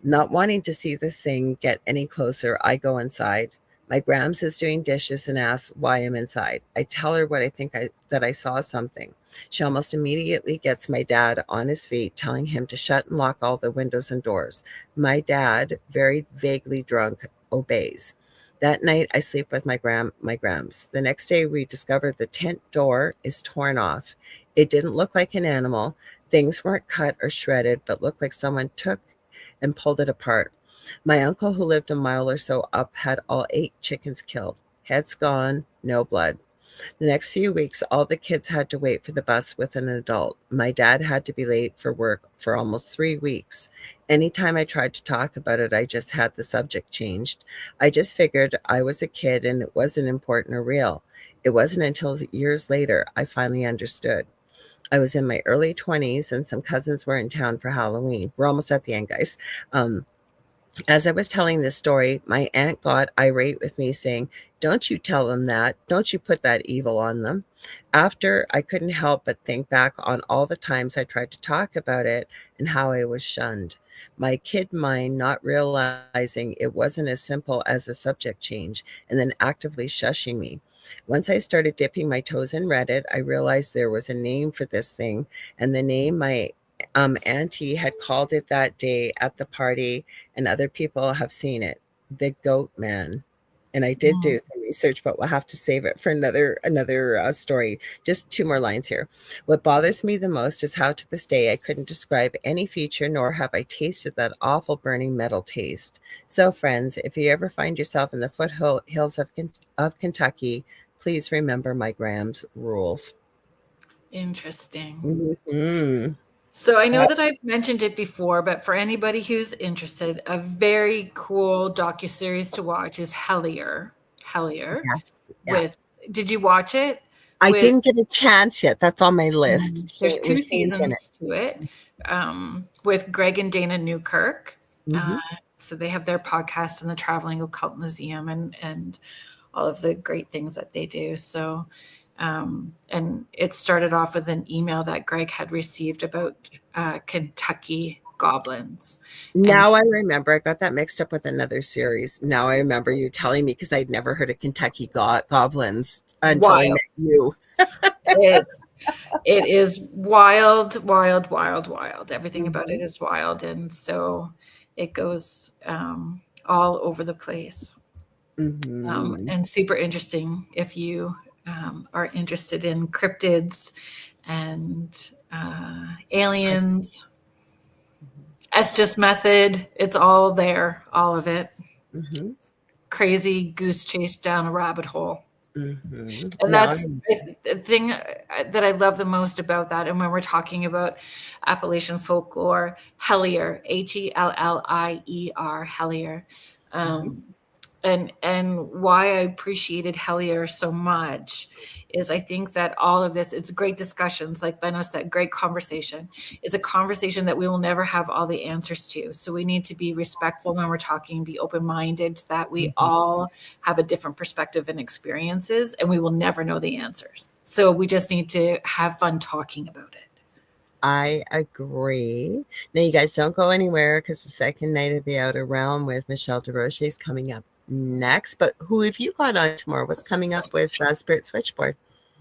Not wanting to see this thing get any closer, I go inside. My Grams is doing dishes and asks why I'm inside. I tell her what I think that I saw something. She almost immediately gets my dad on his feet, telling him to shut and lock all the windows and doors. My dad, very vaguely drunk, obeys. That night, I sleep with my Grams. The next day, we discover the tent door is torn off. It didn't look like an animal. Things weren't cut or shredded, but looked like someone took and pulled it apart. My uncle, who lived a mile or so up, had all 8 chickens killed. Heads gone, no blood. The next few weeks, all the kids had to wait for the bus with an adult. My dad had to be late for work for almost 3 weeks. Anytime I tried to talk about it, I just had the subject changed. I just figured I was a kid and it wasn't important or real. It wasn't until years later I finally understood. I was in my early 20s and some cousins were in town for Halloween. We're almost at the end, guys. As I was telling this story, my aunt got irate with me, saying, "Don't you tell them that. Don't you put that evil on them." After, I couldn't help but think back on all the times I tried to talk about it and how I was shunned. My kid mind not realizing it wasn't as simple as a subject change and then actively shushing me. Once I started dipping my toes in Reddit, I realized there was a name for this thing, and the name my auntie had called it that day at the party, and other people have seen it, the goat man. And I did do some research, but we'll have to save it for another story. Just 2 more lines here. What bothers me the most is how to this day I couldn't describe any feature, nor have I tasted that awful burning metal taste. So friends, if you ever find yourself in the foothills of Kentucky, please remember my Grams rules. Interesting. Mm-hmm. So I know that I've mentioned it before, but for anybody who's interested, a very cool docuseries to watch is Hellier. Yes. Yeah. Did you watch it? I didn't get a chance yet. That's on my list. There's 2 seasons to it, with Greg and Dana Newkirk. Mm-hmm. So they have their podcast and the Traveling Occult Museum and all of the great things that they do. So and it started off with an email that Greg had received about Kentucky goblins. Now I remember. I got that mixed up with another series. Now I remember you telling me, because I'd never heard of Kentucky goblins until I Wild. met you. It is wild, wild, wild, wild. Everything about it is wild. And so it goes all over the place. And super interesting if you are interested in cryptids and aliens. Estes method, it's all there, all of it. Crazy goose chase down a rabbit hole. And that's the thing that I love the most about that. And when we're talking about Appalachian folklore, Hellier, Hellier, Hellier. And why I appreciated Hellier so much is I think that all of this, it's great discussions, like Benno said, great conversation. It's a conversation that we will never have all the answers to. So we need to be respectful when we're talking, be open-minded, that we all have a different perspective and experiences, and we will never know the answers. So we just need to have fun talking about it. I agree. Now, you guys don't go anywhere, because the second night of the Outer Realm with Michelle DeRoche is coming up next. But who have you got on tomorrow? What's coming up with Spirit Switchboard?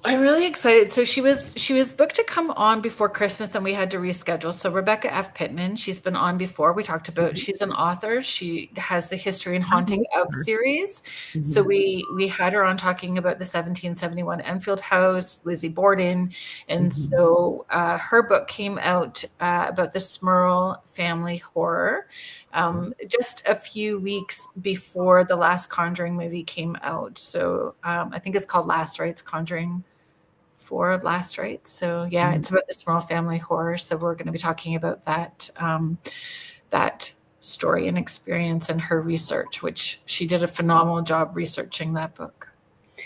I'm really excited. So she was booked to come on before Christmas, and we had to reschedule. So Rebecca F. Pittman, she's been on before. We talked about, she's an author. She has the History and Haunting of series. So we had her on talking about the 1771 Enfield House, Lizzie Borden. And so her book came out about the Smurl family horror just a few weeks before the last Conjuring movie came out. So I think it's called Last Rites, Conjuring 4 Last Rites. So yeah, it's about the Smurl family horror. So we're going to be talking about that that story and experience and her research, which she did a phenomenal job researching that book.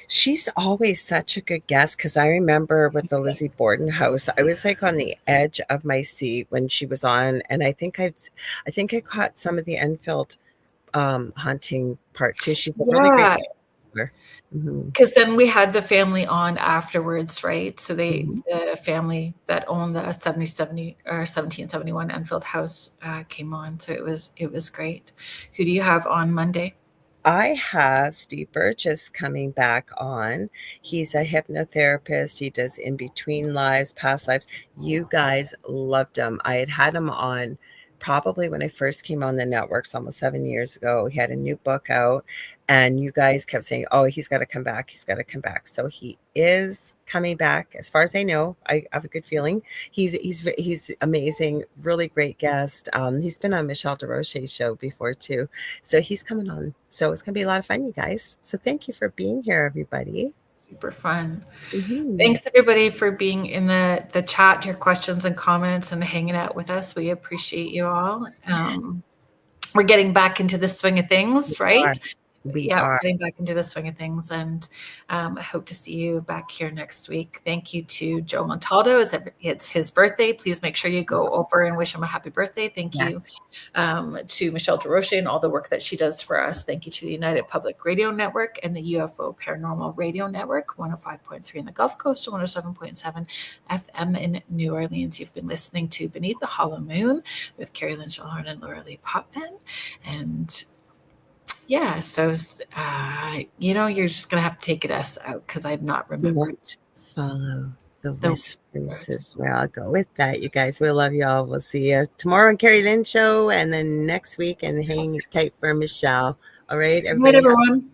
She's always such a good guest, because I remember with the Lizzie Borden house, I was like on the edge of my seat when she was on, and I think I caught some of the Enfield haunting part too. She's a really great speaker. Because then we had the family on afterwards, right? So the family that owned the 1771 Enfield house came on. So it was great. Who do you have on Monday? I have Steve Burgess coming back on. He's a hypnotherapist. He does in between lives, past lives. You guys loved him. I had him on probably when I first came on the networks almost 7 years ago. He had a new book out, and you guys kept saying, oh, he's got to come back. He's got to come back. So he is coming back. As far as I know, I have a good feeling. He's amazing. Really great guest. He's been on Michelle DeRoche's show before too. So he's coming on. So it's going to be a lot of fun, you guys. So thank you for being here, everybody. Super fun. Thanks everybody for being in the chat, your questions and comments, and hanging out with us. We appreciate you all. We're getting back into the swing of things, right? We are getting back into the swing of things, and I hope to see you back here next week. Thank you to Joe Montaldo. It's his birthday. Please make sure you go over and wish him a happy birthday. Thank you to Michelle DeRoche and all the work that she does for us. Thank you to the United Public Radio Network and the UFO Paranormal Radio Network, 105.3 in the Gulf Coast, 107.7 FM in New Orleans. You've been listening to Beneath the Hollow Moon with Kerrilynn Shellhorn and Lorilei Potvin. And yeah, so you're just gonna have to take it us out, because I'm not remembering. You want to follow the whispers as well. I'll go with that, you guys. We love y'all. We'll see you tomorrow on Kerrilynn Show, and then next week, and hang tight for Michelle. All right, everybody. Good night, everyone.